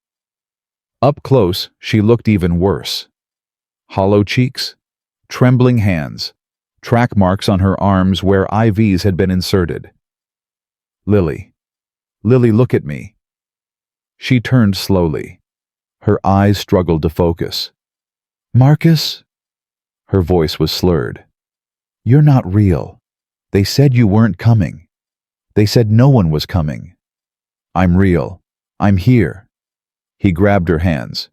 Up close, she looked even worse. Hollow cheeks, trembling hands, track marks on her arms where IVs had been inserted. Lily, look at me." She turned slowly. Her eyes struggled to focus. "Marcus?" Her voice was slurred. "You're not real. They said you weren't coming. They said no one was coming. I'm real. I'm here." He grabbed her hands.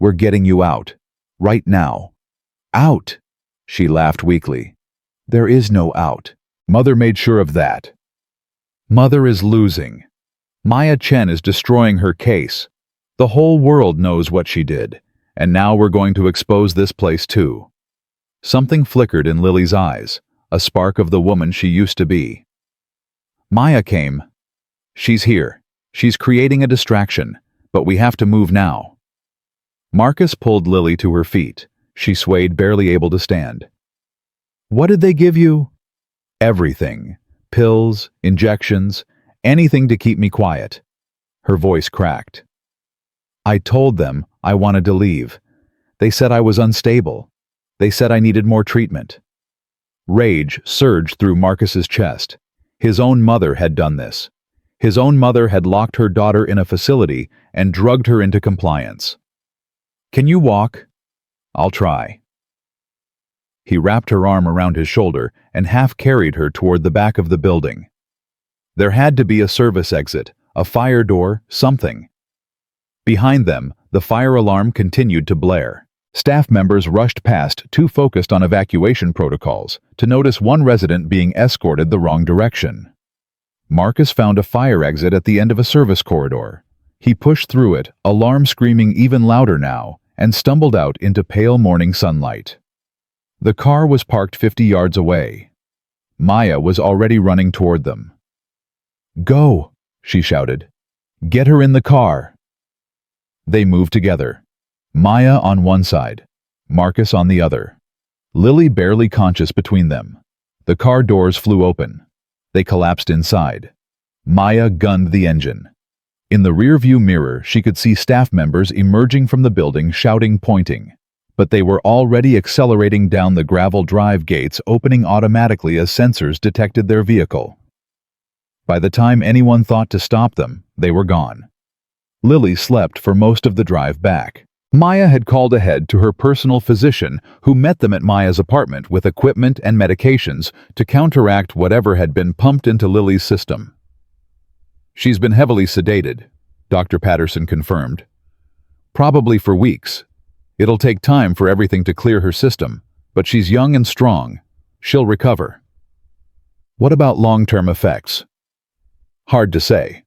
"We're getting you out. Right now." "Out?" She laughed weakly. "There is no out." Mother made sure of that. Mother is losing. Maya Chen is destroying her case. The whole world knows what she did, and now we're going to expose this place too. Something flickered in Lily's eyes, a spark of the woman she used to be. Maya came. "She's here. She's creating a distraction, but we have to move now." Marcus pulled Lily to her feet. She swayed, barely able to stand. "What did they give you?" "Everything. Pills, injections, anything to keep me quiet." Her voice cracked. "I told them I wanted to leave. They said I was unstable. They said I needed more treatment." Rage surged through Marcus's chest. His own mother had done this. His own mother had locked her daughter in a facility and drugged her into compliance. "Can you walk?" "I'll try." He wrapped her arm around his shoulder and half-carried her toward the back of the building. There had to be a service exit, a fire door, something. Behind them, the fire alarm continued to blare. Staff members rushed past, too focused on evacuation protocols, to notice one resident being escorted the wrong direction. Marcus found a fire exit at the end of a service corridor. He pushed through it, alarm screaming even louder now, and stumbled out into pale morning sunlight. The car was parked 50 yards away. Maya was already running toward them. "Go!" she shouted. "Get her in the car!" They moved together. Maya on one side, Marcus on the other. Lily barely conscious between them. The car doors flew open. They collapsed inside. Maya gunned the engine. In the rearview mirror, she could see staff members emerging from the building shouting, pointing. But they were already accelerating down the gravel drive gates, opening automatically as sensors detected their vehicle. By the time anyone thought to stop them, they were gone. Lily slept for most of the drive back. Maya had called ahead to her personal physician, who met them at Maya's apartment with equipment and medications to counteract whatever had been pumped into Lily's system. "She's been heavily sedated," Dr. Patterson confirmed. "Probably for weeks. It'll take time for everything to clear her system, but she's young and strong. She'll recover." "What about long-term effects?" "Hard to say.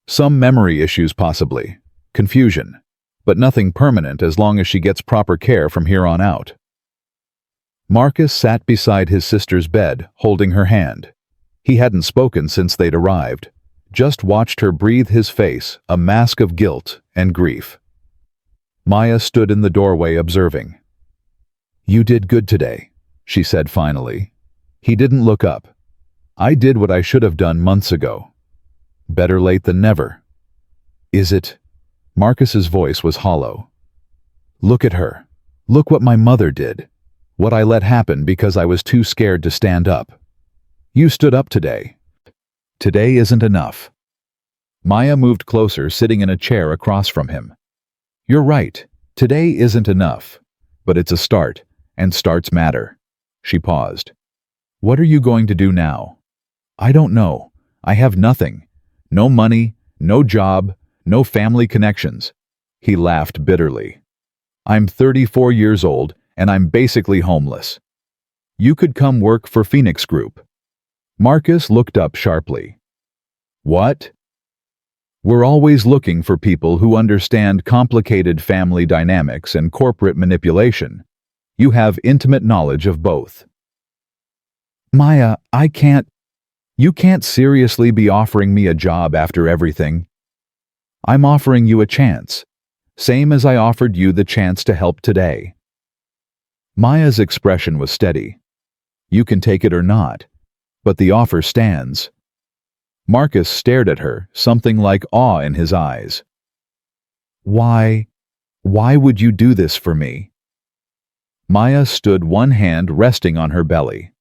Some memory issues possibly. Confusion. But nothing permanent as long as she gets proper care from here on out." Marcus sat beside his sister's bed, holding her hand. He hadn't spoken since they'd arrived, just watched her breathe his face, a mask of guilt and grief. Maya stood in the doorway observing. "You did good today," she said finally. He didn't look up. "I did what I should have done months ago. Better late than never." "Is it?" Marcus's voice was hollow. "Look at her. Look what my mother did. What I let happen because I was too scared to stand up." You stood up today. Today isn't enough. Maya moved closer, sitting in a chair across from him. You're right. Today isn't enough. But it's a start, and starts matter. She paused. What are you going to do now? I don't know. I have nothing. No money, no job, no family connections. He laughed bitterly. I'm 34 years old, and I'm basically homeless. You could come work for Phoenix Group. Marcus looked up sharply. What? We're always looking for people who understand complicated family dynamics and corporate manipulation. You have intimate knowledge of both. Maya, you can't seriously be offering me a job after everything. I'm offering you a chance, same as I offered you the chance to help today. Maya's expression was steady. You can take it or not, but the offer stands. Marcus stared at her, something like awe in his eyes. Why would you do this for me? Maya stood, one hand resting on her belly.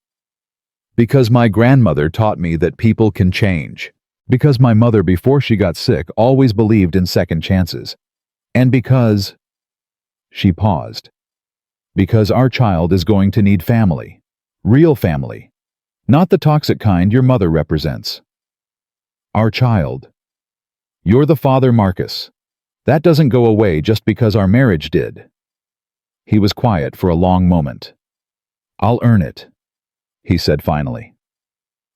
Because my grandmother taught me that people can change. Because my mother, before she got sick, always believed in second chances. And because... She paused. Because our child is going to need family. Real family. Not the toxic kind your mother represents. Our child. You're the father, Marcus. That doesn't go away just because our marriage did. He was quiet for a long moment. I'll earn it, he said finally.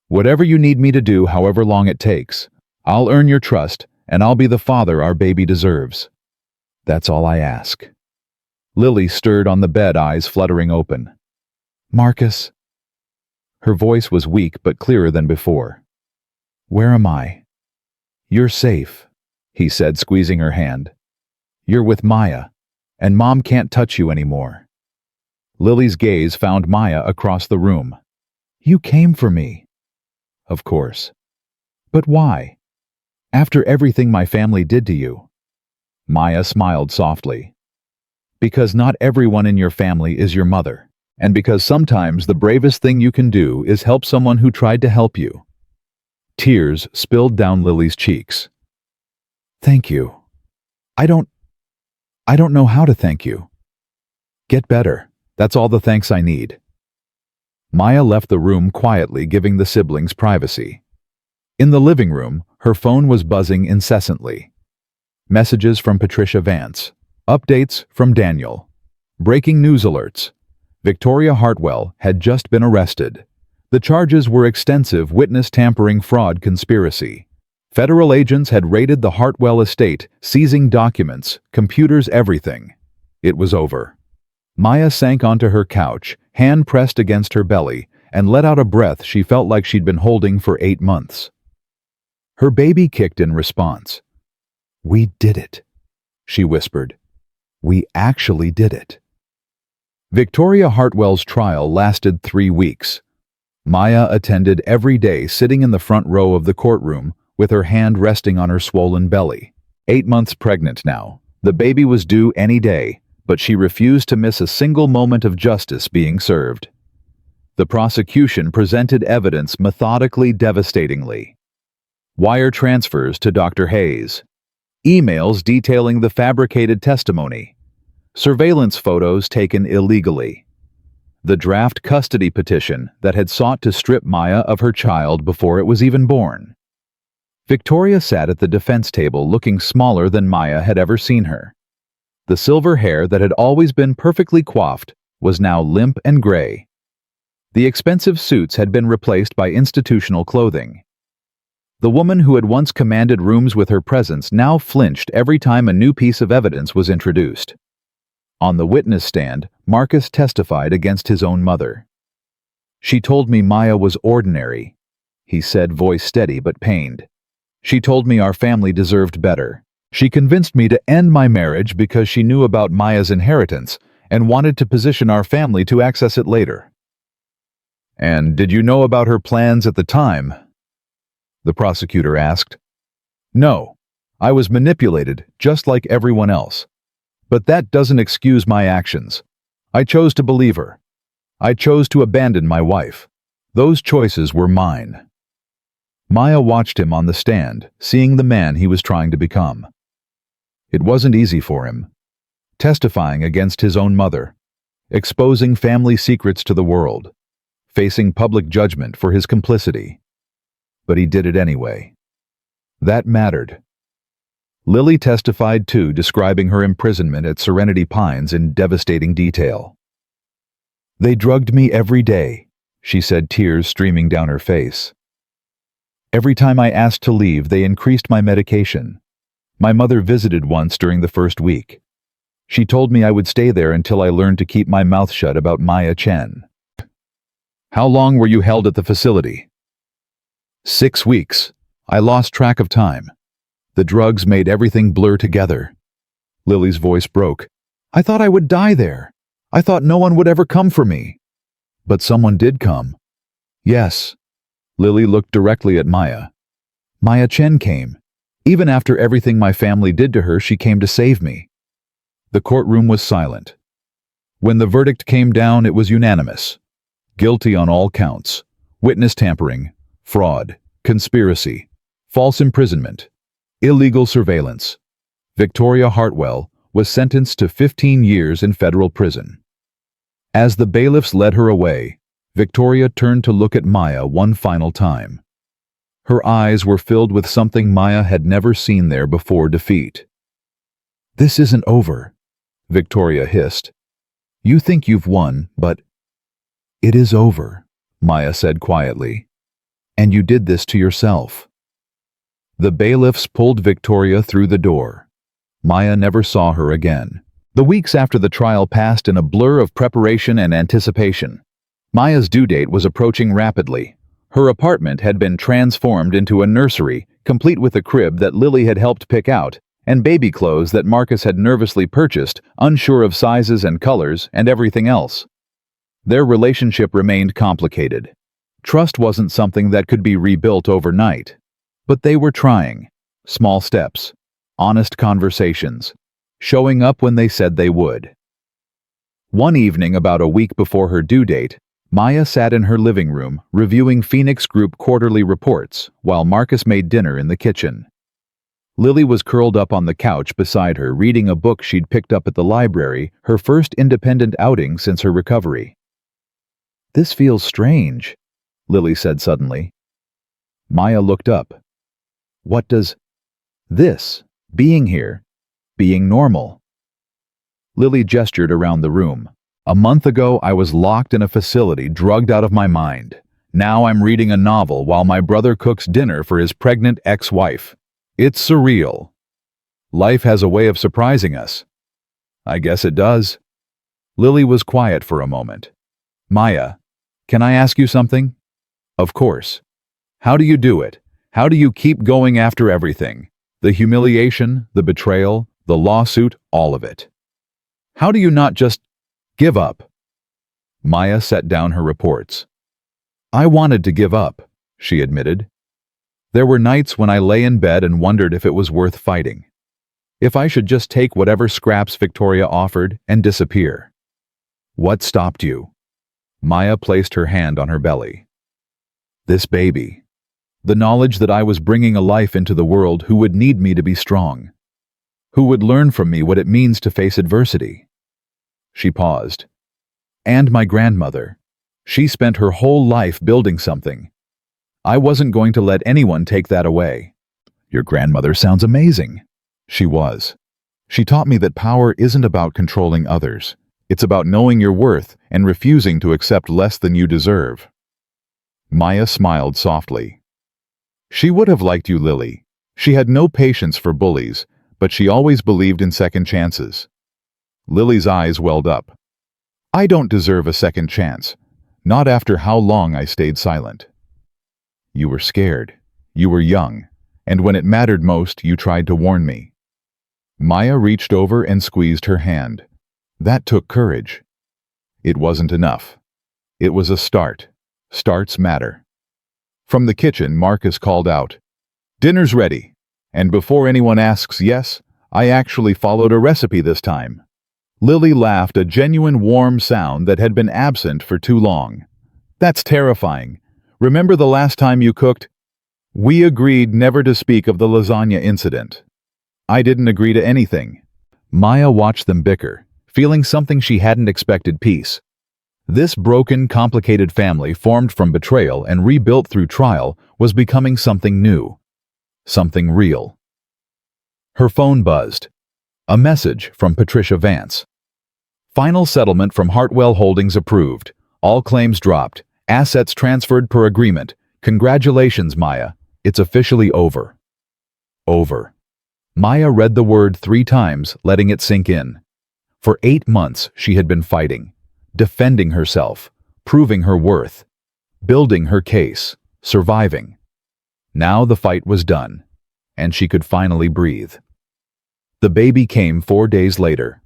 Whatever you need me to do, however long it takes, I'll earn your trust, and I'll be the father our baby deserves. That's all I ask. Lily stirred on the bed, eyes fluttering open. Marcus. Her voice was weak but clearer than before. Where am I? You're safe, he said, squeezing her hand. You're with Maya, and Mom can't touch you anymore. Lily's gaze found Maya across the room. You came for me. Of course. But why? After everything my family did to you. Maya smiled softly. Because not everyone in your family is your mother, and because sometimes the bravest thing you can do is help someone who tried to help you. Tears spilled down Lily's cheeks. Thank you. I don't know how to thank you. Get better. That's all the thanks I need. Maya left the room quietly, giving the siblings privacy. In the living room, her phone was buzzing incessantly. Messages from Patricia Vance. Updates from Daniel. Breaking news alerts. Victoria Hartwell had just been arrested. The charges were extensive witness tampering, fraud, conspiracy. Federal agents had raided the Hartwell estate, seizing documents, computers, everything. It was over. Maya sank onto her couch, hand pressed against her belly, and let out a breath she felt like she'd been holding for 8 months. Her baby kicked in response. We did it, she whispered. We actually did it. Victoria Hartwell's trial lasted 3 weeks. Maya attended every day, sitting in the front row of the courtroom, with her hand resting on her swollen belly. 8 months pregnant now. The baby was due any day, but she refused to miss a single moment of justice being served. The prosecution presented evidence methodically, devastatingly. Wire transfers to Dr. Hayes. Emails detailing the fabricated testimony. Surveillance photos taken illegally. The draft custody petition that had sought to strip Maya of her child before it was even born. Victoria sat at the defense table looking smaller than Maya had ever seen her. The silver hair that had always been perfectly coiffed was now limp and gray. The expensive suits had been replaced by institutional clothing. The woman who had once commanded rooms with her presence now flinched every time a new piece of evidence was introduced. On the witness stand, Marcus testified against his own mother. She told me Maya was ordinary, he said, voice steady but pained. She told me our family deserved better. She convinced me to end my marriage because she knew about Maya's inheritance and wanted to position our family to access it later. And did you know about her plans at the time? The prosecutor asked. No, I was manipulated just like everyone else. But that doesn't excuse my actions. I chose to believe her. I chose to abandon my wife. Those choices were mine. Maya watched him on the stand, seeing the man he was trying to become. It wasn't easy for him. Testifying against his own mother, exposing family secrets to the world, facing public judgment for his complicity. But he did it anyway. That mattered. Lily testified too, describing her imprisonment at Serenity Pines in devastating detail. "They drugged me every day," she said, tears streaming down her face. "Every time I asked to leave, they increased my medication. My mother visited once during the first week. She told me I would stay there until I learned to keep my mouth shut about Maya Chen." "How long were you held at the facility?" 6 weeks. I lost track of time. The drugs made everything blur together." Lily's voice broke. "I thought I would die there. I thought no one would ever come for me." "But someone did come." "Yes." Lily looked directly at Maya. "Maya Chen came. Even after everything my family did to her, she came to save me." The courtroom was silent. When the verdict came down, it was unanimous. Guilty on all counts: witness tampering, fraud, conspiracy, false imprisonment, illegal surveillance. Victoria Hartwell was sentenced to 15 years in federal prison. As the bailiffs led her away, Victoria turned to look at Maya one final time. Her eyes were filled with something Maya had never seen there before: defeat. "This isn't over," Victoria hissed. "You think you've won, but—" "It is over," Maya said quietly. "And you did this to yourself." The bailiffs pulled Victoria through the door. Maya never saw her again. The weeks after the trial passed in a blur of preparation and anticipation. Maya's due date was approaching rapidly. Her apartment had been transformed into a nursery, complete with a crib that Lily had helped pick out, and baby clothes that Marcus had nervously purchased, unsure of sizes and colors and everything else. Their relationship remained complicated. Trust wasn't something that could be rebuilt overnight. But they were trying. Small steps, honest conversations, showing up when they said they would. One evening, about a week before her due date, Maya sat in her living room reviewing Phoenix Group quarterly reports while Marcus made dinner in the kitchen. Lily was curled up on the couch beside her, reading a book she'd picked up at the library, her first independent outing since her recovery. "This feels strange," Lily said suddenly. Maya looked up. "What does this, being here, being normal?" Lily gestured around the room. "A month ago, I was locked in a facility, drugged out of my mind. Now I'm reading a novel while my brother cooks dinner for his pregnant ex-wife. It's surreal. Life has a way of surprising us." "I guess it does." Lily was quiet for a moment. "Maya, can I ask you something?" "Of course. How do you do it? How do you keep going after everything? The humiliation, the betrayal, the lawsuit, all of it. How do you not just give up?" Maya set down her reports. "I wanted to give up," she admitted. "There were nights when I lay in bed and wondered if it was worth fighting. If I should just take whatever scraps Victoria offered and disappear." "What stopped you?" Maya placed her hand on her belly. "This baby. The knowledge that I was bringing a life into the world who would need me to be strong. Who would learn from me what it means to face adversity." She paused. "And my grandmother. She spent her whole life building something. I wasn't going to let anyone take that away." "Your grandmother sounds amazing." She was. "She taught me that power isn't about controlling others. It's about knowing your worth and refusing to accept less than you deserve." Maya smiled softly. "She would have liked you, Lily. She had no patience for bullies, but she always believed in second chances." Lily's eyes welled up. "I don't deserve a second chance. Not after how long I stayed silent." "You were scared. You were young. And when it mattered most, you tried to warn me." Maya reached over and squeezed her hand. "That took courage." It wasn't enough. It was a start. Starts matter. From the kitchen, Marcus called out, "Dinner's ready." And before anyone asks, yes, I actually followed a recipe this time. Lily laughed, a genuine warm sound that had been absent for too long. "That's terrifying. Remember the last time you cooked? We agreed never to speak of the lasagna incident. I didn't agree to anything. Maya watched them bicker, feeling something she hadn't expected: peace. This broken, complicated family formed from betrayal and rebuilt through trial was becoming something new. Something real. Her phone buzzed. A message from Patricia Vance. Final settlement from Hartwell Holdings approved. All claims dropped. Assets transferred per agreement. Congratulations, Maya. It's officially over. Over. Maya read the word 3 times, letting it sink in. For 8 months, she had been fighting, defending herself, proving her worth, building her case, surviving. Now the fight was done, and she could finally breathe. The baby came 4 days later.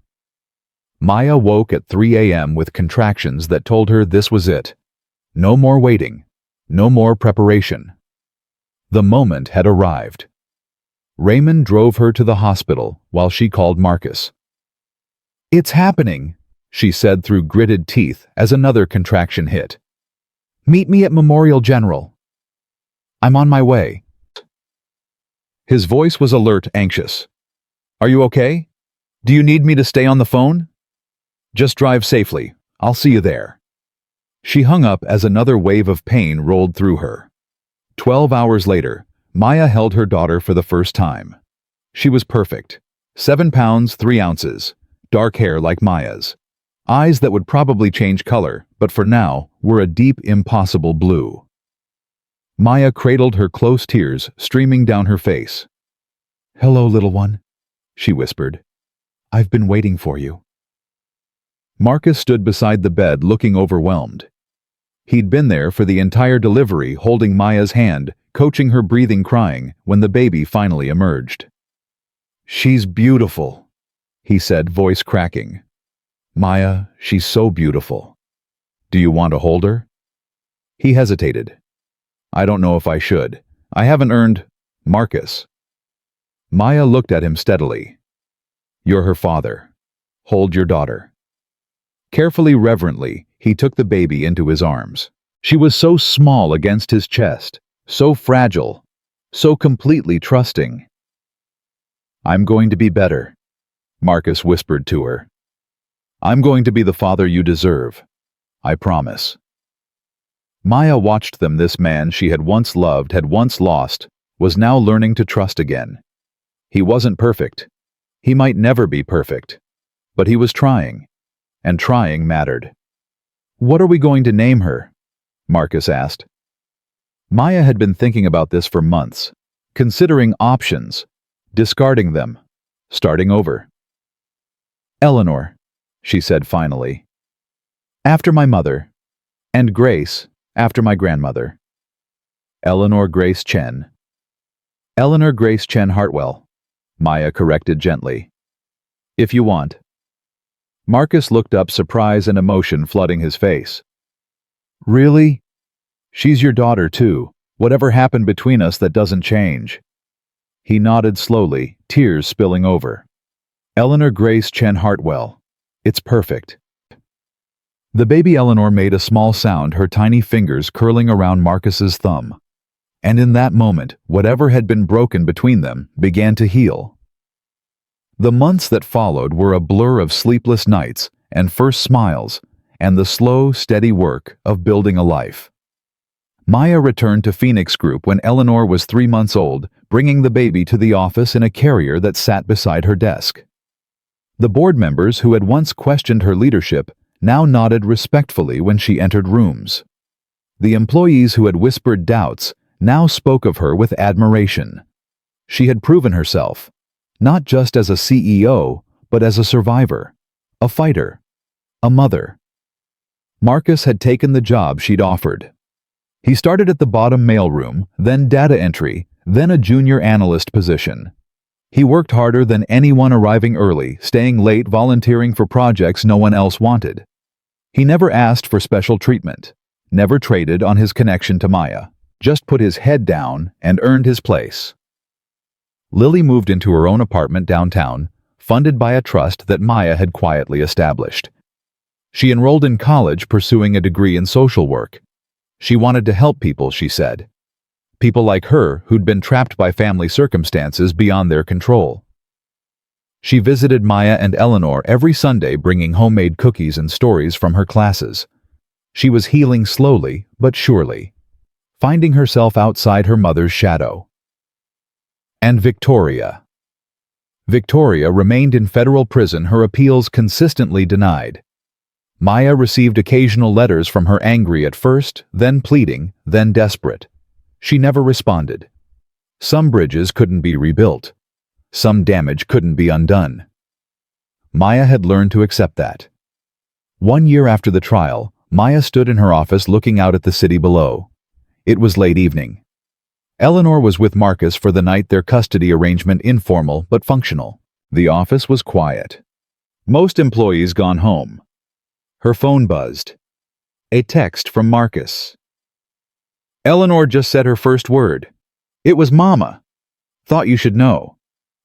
Maya woke at 3 a.m. with contractions that told her this was it. No more waiting. No more preparation. The moment had arrived. Raymond drove her to the hospital while she called Marcus. "It's happening," she said through gritted teeth as another contraction hit. "Meet me at Memorial General. I'm on my way." His voice was alert, anxious. "Are you okay? Do you need me to stay on the phone?" "Just drive safely. I'll see you there." She hung up as another wave of pain rolled through her. 12 hours later, Maya held her daughter for the first time. She was perfect. 7 pounds, 3 ounces. Dark hair like Maya's. Eyes that would probably change color, but for now were a deep, impossible blue. Maya cradled her, close tears streaming down her face. "Hello, little one," she whispered. "I've been waiting for you." Marcus stood beside the bed looking overwhelmed. He'd been there for the entire delivery, holding Maya's hand, coaching her breathing, crying when the baby finally emerged. "She's beautiful," he said, voice cracking. "Maya, she's so beautiful. Do you want to hold her?" He hesitated. "I don't know if I should. I haven't earned—" "Marcus." Maya looked at him steadily. "You're her father. Hold your daughter." Carefully, reverently, he took the baby into his arms. She was so small against his chest, so fragile, so completely trusting. "I'm going to be better," Marcus whispered to her. "I'm going to be the father you deserve. I promise." Maya watched them. This man she had once loved, had once lost, was now learning to trust again. He wasn't perfect. He might never be perfect. But he was trying. And trying mattered. "What are we going to name her?" Marcus asked. Maya had been thinking about this for months, considering options, discarding them, starting over. "Eleanor," she said finally. "After my mother. And Grace, after my grandmother." "Eleanor Grace Chen." "Eleanor Grace Chen Hartwell," Maya corrected gently. "If you want." Marcus looked up, surprise and emotion flooding his face. "Really? She's your daughter, too. Whatever happened between us, that doesn't change." He nodded slowly, tears spilling over. "Eleanor Grace Chen Hartwell. It's perfect." The baby Eleanor made a small sound, her tiny fingers curling around Marcus's thumb. And in that moment, whatever had been broken between them began to heal. The months that followed were a blur of sleepless nights and first smiles and the slow, steady work of building a life. Maya returned to Phoenix Group when Eleanor was 3 months old, bringing the baby to the office in a carrier that sat beside her desk. The board members who had once questioned her leadership now nodded respectfully when she entered rooms. The employees who had whispered doubts now spoke of her with admiration. She had proven herself, not just as a CEO, but as a survivor, a fighter, a mother. Marcus had taken the job she'd offered. He started at the bottom mailroom, then data entry, then a junior analyst position. He worked harder than anyone, arriving early, staying late, volunteering for projects no one else wanted. He never asked for special treatment, never traded on his connection to Maya, just put his head down and earned his place. Lily moved into her own apartment downtown, funded by a trust that Maya had quietly established. She enrolled in college, pursuing a degree in social work. She wanted to help people, she said. People like her who'd been trapped by family circumstances beyond their control. She visited Maya and Eleanor every Sunday, bringing homemade cookies and stories from her classes. She was healing slowly but surely, finding herself outside her mother's shadow. And Victoria. Victoria remained in federal prison, her appeals consistently denied. Maya received occasional letters from her, angry at first, then pleading, then desperate. She never responded. Some bridges couldn't be rebuilt. Some damage couldn't be undone. Maya had learned to accept that. 1 year after the trial, Maya stood in her office looking out at the city below. It was late evening. Eleanor was with Marcus for the night, their custody arrangement informal but functional. The office was quiet. Most employees gone home. Her phone buzzed. A text from Marcus. Eleanor just said her first word. It was Mama. Thought you should know.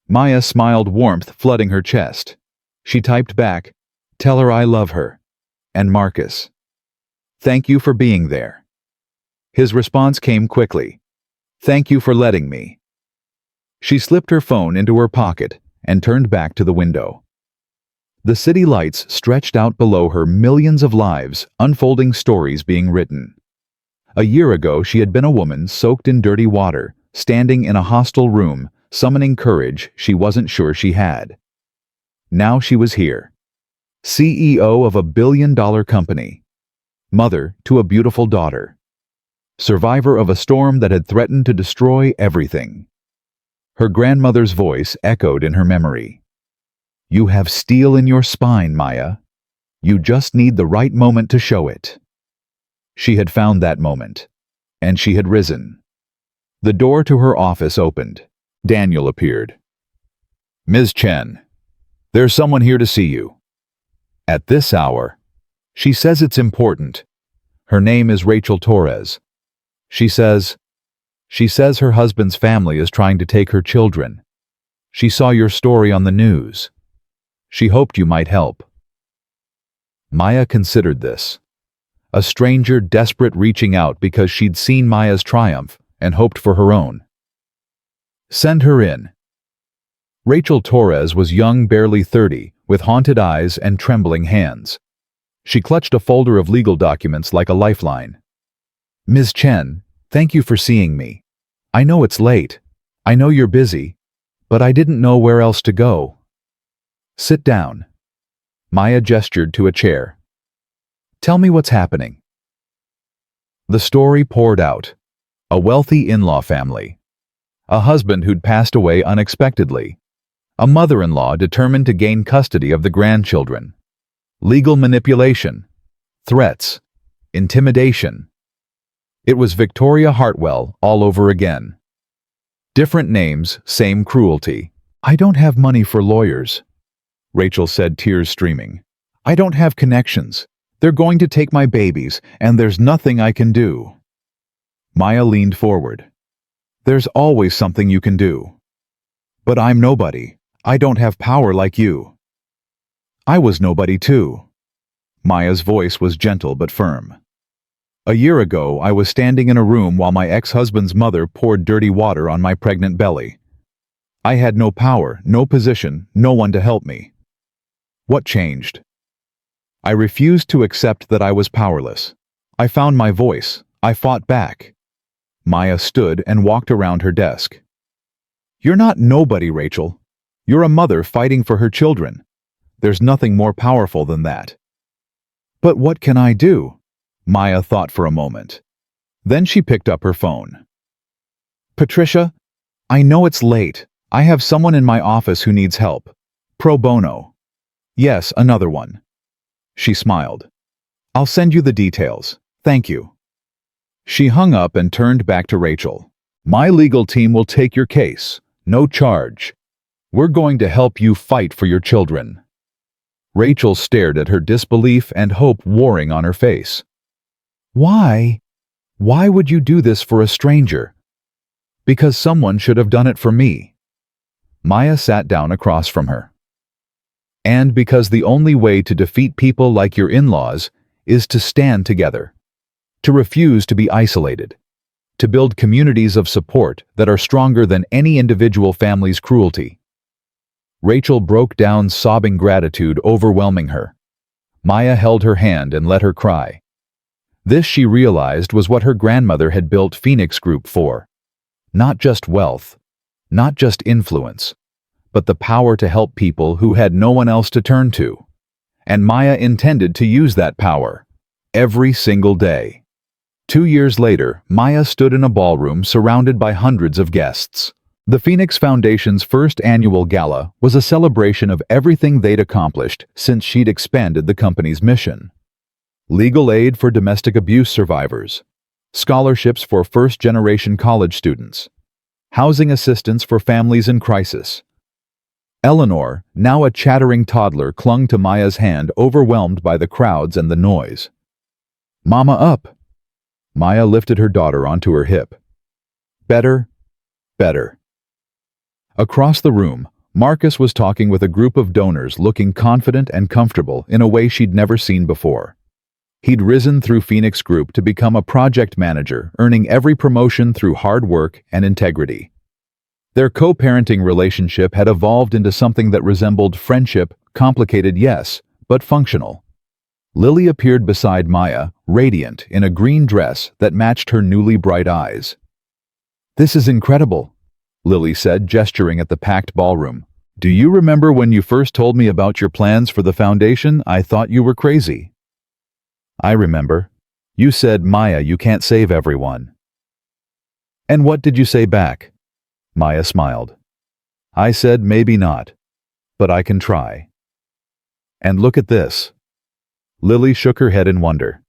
Maya smiled, warmth flooding her chest. She typed back, "Tell her I love her." And Marcus, "Thank you for being there." His response came quickly. "Thank you for letting me." She slipped her phone into her pocket and turned back to the window. The city lights stretched out below her, millions of lives, unfolding stories being written. A year ago, she had been a woman soaked in dirty water, standing in a hostile room, summoning courage she wasn't sure she had. Now she was here. CEO of a billion-dollar company. Mother to a beautiful daughter. Survivor of a storm that had threatened to destroy everything. Her grandmother's voice echoed in her memory. "You have steel in your spine, Maya. You just need the right moment to show it." She had found that moment, and she had risen. The door to her office opened. Daniel appeared. "Ms. Chen, there's someone here to see you." "At this hour?" "She says it's important. Her name is Rachel Torres. She says her husband's family is trying to take her children. She saw your story on the news. She hoped you might help." Maya considered this. A stranger desperate, reaching out because she'd seen Maya's triumph and hoped for her own. "Send her in." Rachel Torres was young, barely 30, with haunted eyes and trembling hands. She clutched a folder of legal documents like a lifeline. "Ms. Chen, thank you for seeing me. I know it's late. I know you're busy. But I didn't know where else to go." "Sit down." Maya gestured to a chair. "Tell me what's happening." The story poured out. A wealthy in-law family. A husband who'd passed away unexpectedly. A mother-in-law determined to gain custody of the grandchildren. Legal manipulation. Threats. Intimidation. It was Victoria Hartwell all over again. Different names, same cruelty. "I don't have money for lawyers," Rachel said, tears streaming. "I don't have connections. They're going to take my babies, and there's nothing I can do." Maya leaned forward. "There's always something you can do." "But I'm nobody. I don't have power like you." "I was nobody too." Maya's voice was gentle but firm. "A year ago, I was standing in a room while my ex-husband's mother poured dirty water on my pregnant belly. I had no power, no position, no one to help me. What changed? I refused to accept that I was powerless. I found my voice. I fought back." Maya stood and walked around her desk. "You're not nobody, Rachel. You're a mother fighting for her children. There's nothing more powerful than that." "But what can I do?" Maya thought for a moment. Then she picked up her phone. "Patricia, I know it's late. I have someone in my office who needs help. Pro bono." "Yes, another one." She smiled. "I'll send you the details. Thank you." She hung up and turned back to Rachel. "My legal team will take your case. No charge. We're going to help you fight for your children." Rachel stared at her, disbelief and hope warring on her face. "Why? Why would you do this for a stranger?" "Because someone should have done it for me." Maya sat down across from her. "And because the only way to defeat people like your in-laws is to stand together. to refuse to be isolated, to build communities of support that are stronger than any individual family's cruelty. Rachel broke down, sobbing, gratitude overwhelming her. Maya held her hand and let her cry. This, she realized, was what her grandmother had built Phoenix Group for. Not just wealth, not just influence, but the power to help people who had no one else to turn to. And Maya intended to use that power every single day. 2 years later, Maya stood in a ballroom surrounded by hundreds of guests. The Phoenix Foundation's first annual gala was a celebration of everything they'd accomplished since she'd expanded the company's mission. Legal aid for domestic abuse survivors, scholarships for first-generation college students, housing assistance for families in crisis. Eleanor, now a chattering toddler, clung to Maya's hand, overwhelmed by the crowds and the noise. "Mama, up!" Maya lifted her daughter onto her hip. "Better, better." Across the room, Marcus was talking with a group of donors, looking confident and comfortable in a way she'd never seen before. He'd risen through Phoenix Group to become a project manager, earning every promotion through hard work and integrity. Their co-parenting relationship had evolved into something that resembled friendship, complicated, yes, but functional. Lily appeared beside Maya, radiant in a green dress that matched her newly bright eyes. "This is incredible," Lily said, gesturing at the packed ballroom. "Do you remember when you first told me about your plans for the foundation? I thought you were crazy." "I remember. You said, 'Maya, you can't save everyone.'" "And what did you say back?" Maya smiled. "I said, 'Maybe not, but I can try.' And look at this." Lily shook her head in wonder.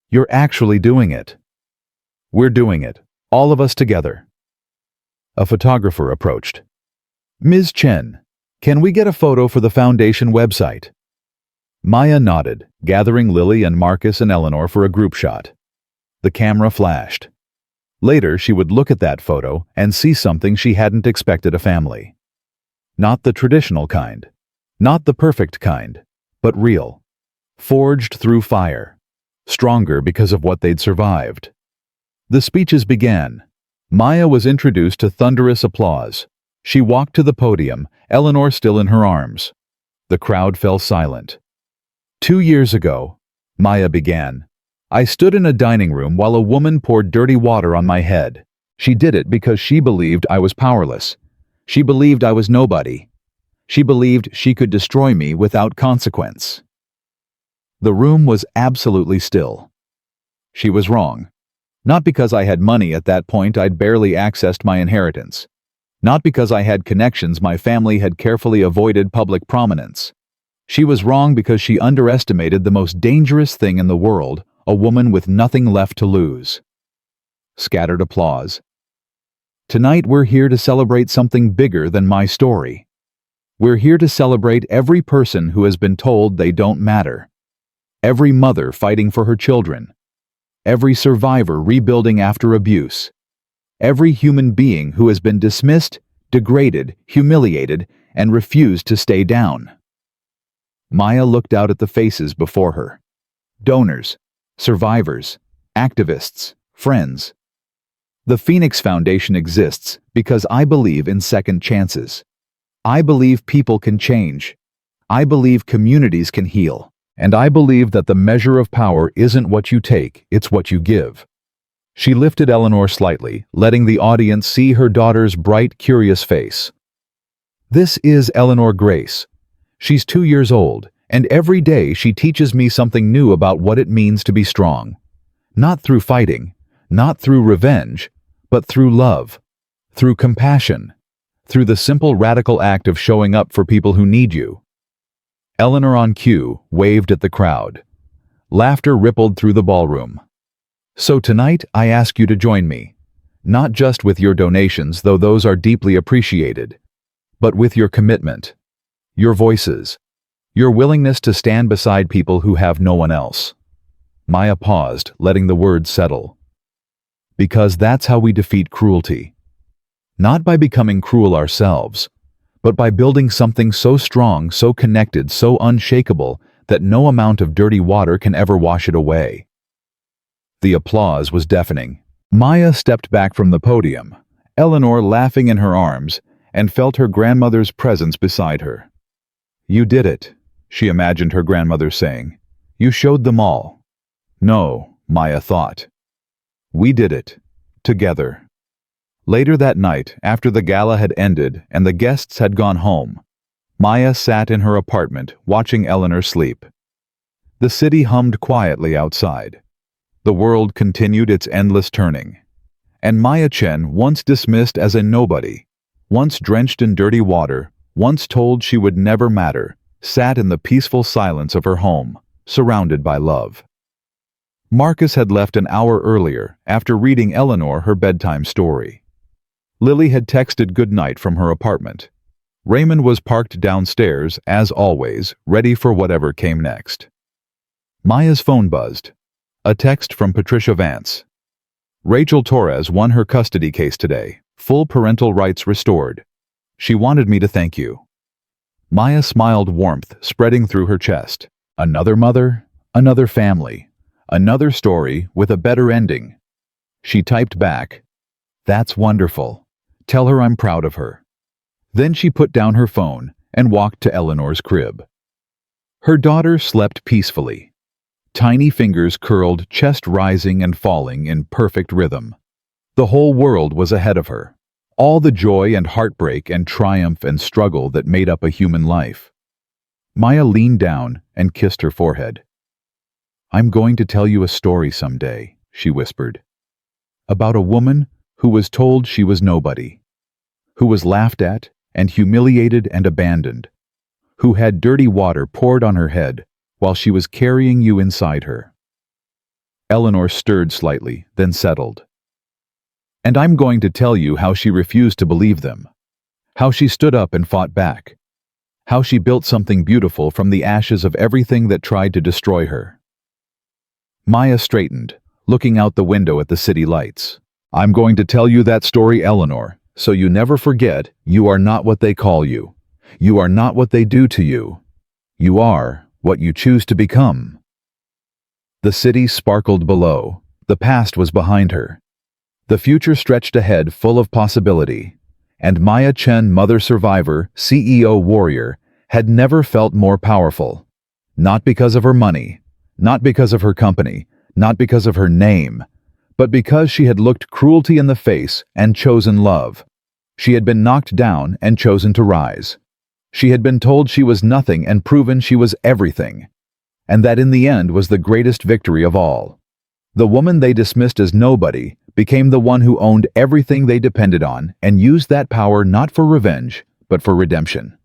"You're actually doing it." "We're doing it, all of us together." A photographer approached. "Ms. Chen, can we get a photo for the foundation website?" Maya nodded, gathering Lily and Marcus and Eleanor for a group shot. The camera flashed. Later, she would look at that photo and see something she hadn't expected: a family. Not the traditional kind, not the perfect kind, but real. Forged through fire. Stronger because of what they'd survived. The speeches began. Maya was introduced to thunderous applause. She walked to the podium, Eleanor still in her arms. The crowd fell silent. "2 years ago," Maya began, "I stood in a dining room while a woman poured dirty water on my head. She did it because she believed I was powerless. She believed I was nobody. She believed she could destroy me without consequence." The room was absolutely still. She was wrong. Not because I had money at that point. I'd barely accessed my inheritance. Not because I had connections. My family had carefully avoided public prominence. She was wrong because she underestimated the most dangerous thing in the world: a woman with nothing left to lose. Scattered applause. Tonight we're here to celebrate something bigger than my story. We're here to celebrate every person who has been told they don't matter. Every mother fighting for her children. Every survivor rebuilding after abuse. Every human being who has been dismissed, degraded, humiliated, and refused to stay down. Maya looked out at the faces before her. Donors, survivors, activists, friends. The Phoenix Foundation exists because I believe in second chances. I believe people can change. I believe communities can heal. And I believe that the measure of power isn't what you take, it's what you give. She lifted Eleanor slightly, letting the audience see her daughter's bright, curious face. This is Eleanor Grace. She's 2 years old, and every day she teaches me something new about what it means to be strong. Not through fighting, not through revenge, but through love, through compassion, through the simple radical act of showing up for people who need you. Eleanor, on cue, waved at the crowd. Laughter rippled through the ballroom. So tonight, I ask you to join me, not just with your donations, though those are deeply appreciated, but with your commitment, your voices, your willingness to stand beside people who have no one else. Maya paused, letting the words settle. Because that's how we defeat cruelty. Not by becoming cruel ourselves, but by building something so strong, so connected, so unshakable that no amount of dirty water can ever wash it away. The applause was deafening. Maya stepped back from the podium, Eleanor laughing in her arms, and felt her grandmother's presence beside her. "You did it," she imagined her grandmother saying. "You showed them all." No, Maya thought. We did it. Together. Later that night, after the gala had ended and the guests had gone home, Maya sat in her apartment watching Eleanor sleep. The city hummed quietly outside. The world continued its endless turning. And Maya Chen, once dismissed as a nobody, once drenched in dirty water, once told she would never matter, sat in the peaceful silence of her home, surrounded by love. Marcus had left an hour earlier after reading Eleanor her bedtime story. Lily had texted goodnight from her apartment. Raymond was parked downstairs, as always, ready for whatever came next. Maya's phone buzzed. A text from Patricia Vance. "Rachel Torres won her custody case today. Full parental rights restored. She wanted me to thank you." Maya smiled, warmth spreading through her chest. Another mother, another family, another story with a better ending. She typed back, "That's wonderful. Tell her I'm proud of her." Then she put down her phone and walked to Eleanor's crib. Her daughter slept peacefully. Tiny fingers curled, chest rising and falling in perfect rhythm. The whole world was ahead of her. All the joy and heartbreak and triumph and struggle that made up a human life. Maya leaned down and kissed her forehead. "I'm going to tell you a story someday," she whispered. "About a woman who was told she was nobody. Who was laughed at and humiliated and abandoned. Who had dirty water poured on her head while she was carrying you inside her." Eleanor stirred slightly, then settled. "And I'm going to tell you how she refused to believe them. How she stood up and fought back. How she built something beautiful from the ashes of everything that tried to destroy her." Maya straightened, looking out the window at the city lights. "I'm going to tell you that story, Eleanor, so you never forget you are not what they call you. You are not what they do to you. You are what you choose to become." The city sparkled below. The past was behind her. The future stretched ahead, full of possibility. And Maya Chen, mother survivor, CEO warrior, had never felt more powerful. Not because of her money, not because of her company, not because of her name, but because she had looked cruelty in the face and chosen love. She had been knocked down and chosen to rise. She had been told she was nothing and proven she was everything. And that in the end was the greatest victory of all. The woman they dismissed as nobody became the one who owned everything they depended on and used that power not for revenge, but for redemption.